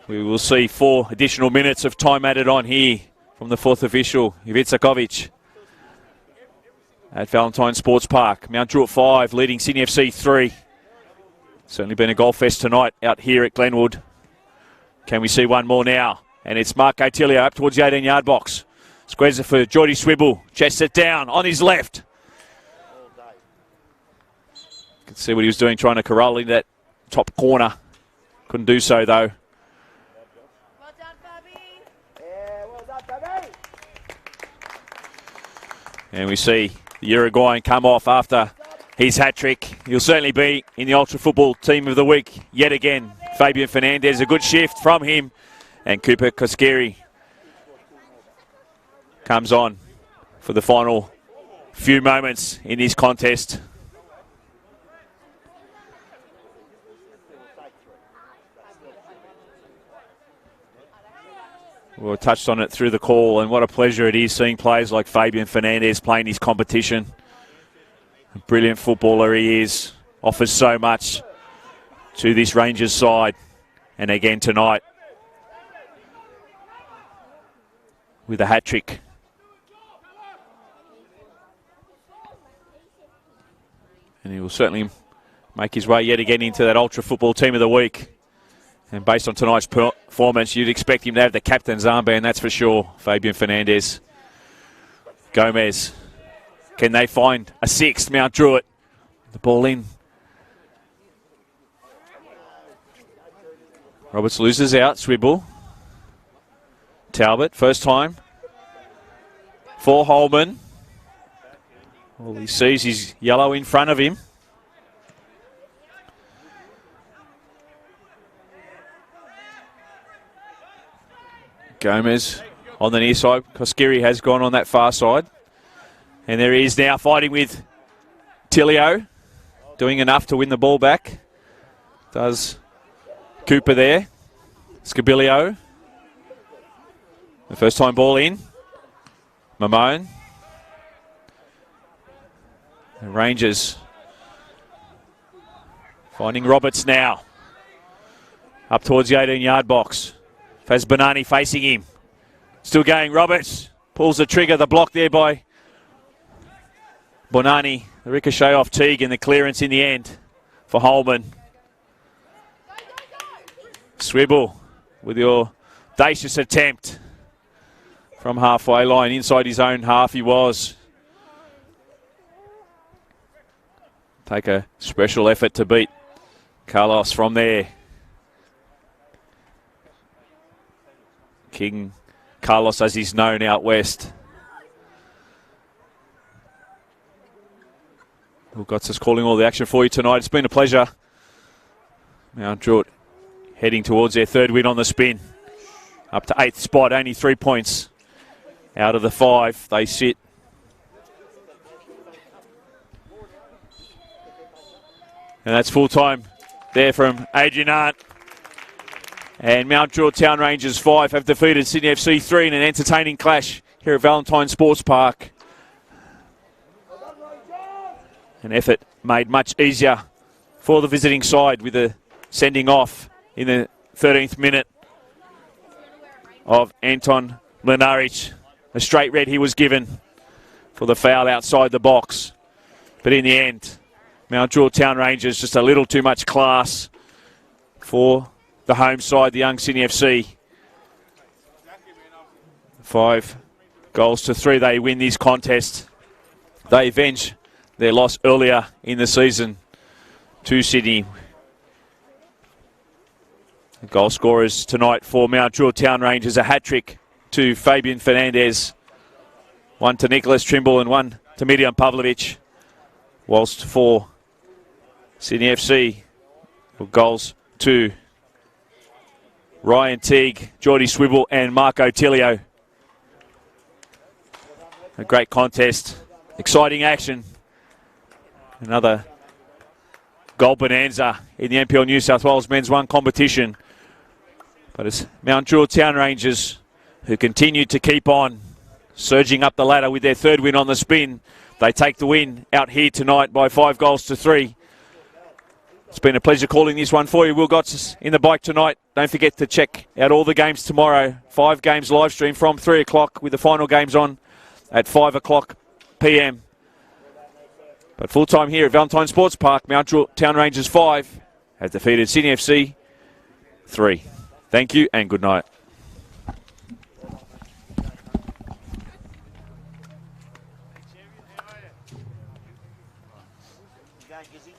we will see 4 additional minutes of time added on here from the 4th official, Ivica Kovic, at Valentine Sports Park. Mount Druitt 5 leading Sydney FC 3. Certainly been a golf fest tonight out here at Glenwood. Can we see one more now? And it's Marco Tilio up towards the 18-yard box. Squares it for Geordie Swibble. Chests it down on his left. You can see what he was doing, trying to corral in that top corner. Couldn't do so, though. Well done, Bobby. Yeah, well done, Bobby. And we see the Uruguayan come off after his hat-trick. He'll certainly be in the Ultra Football Team of the Week yet again. Fabian Fernandez, a good shift from him. And Cooper Koskeri comes on for the final few moments in this contest. We touched on it through the call, and what a pleasure it is seeing players like Fabian Fernandez playing his competition. A brilliant footballer he is, offers so much to this Rangers side. And again tonight, with a hat-trick. And he will certainly make his way yet again into that Ultra Football Team of the Week. And based on tonight's performance, you'd expect him to have the captain's armband, that's for sure. Fabian Fernandez. Gomez. Can they find a 6th? Mount Druitt. The ball in. Roberts loses out. Swibble. Talbot, first time. For Holman. All he sees is yellow in front of him. Gomez on the near side. Koskeri has gone on that far side. And there he is now fighting with Tilio. Doing enough to win the ball back. Does Cooper there. Scabilio. The first time ball in. Mamone. The Rangers finding Roberts now. Up towards the 18-yard box. Faz Bonani facing him. Still going, Roberts. Pulls the trigger, the block there by Bonani. The ricochet off Teague and the clearance in the end for Holman. Swibble with your audacious attempt from halfway line. Inside his own half he was. Take a special effort to beat Carlos from there. King Carlos as he's known out west. Wilcox calling all the action for you tonight. It's been a pleasure. Mount Druitt heading towards their 3rd win on the spin. Up to 8th spot, only 3 points out of the 5 they sit. And that's full time there from Adrian Arndt. And Mount Druitt Town Rangers 5 have defeated Sydney FC 3 in an entertaining clash here at Valentine Sports Park. An effort made much easier for the visiting side with a sending off in the 13th minute of Anton Mlinaric. A straight red he was given for the foul outside the box. But in the end, Mount Druitt Town Rangers just a little too much class for the home side, the young Sydney FC. 5 goals to 3. They win this contest. They avenge their loss earlier in the season to Sydney. The goal scorers tonight for Mount Druitt Town Rangers, a hat-trick to Fabian Fernandez. 1 to Nicholas Trimble and 1 to Mirjam Pavlovic. Whilst for Sydney FC, goals to Ryan Teague, Geordie Swibble and Marco Tilio. A great contest, exciting action. Another goal bonanza in the NPL New South Wales Men's 1 competition. But it's Mount Druitt Town Rangers who continue to keep on surging up the ladder with their 3rd win on the spin. They take the win out here tonight by 5 goals to 3. It's been a pleasure calling this one for you. Will Gotts in the bike tonight. Don't forget to check out all the games tomorrow. 5 games live stream from 3 o'clock with the final games on at 5 o'clock p.m. But full time here at Valentine Sports Park, Mount Druitt Town Rangers 5 has defeated Sydney FC 3. Thank you and good night. You going, Gizzy?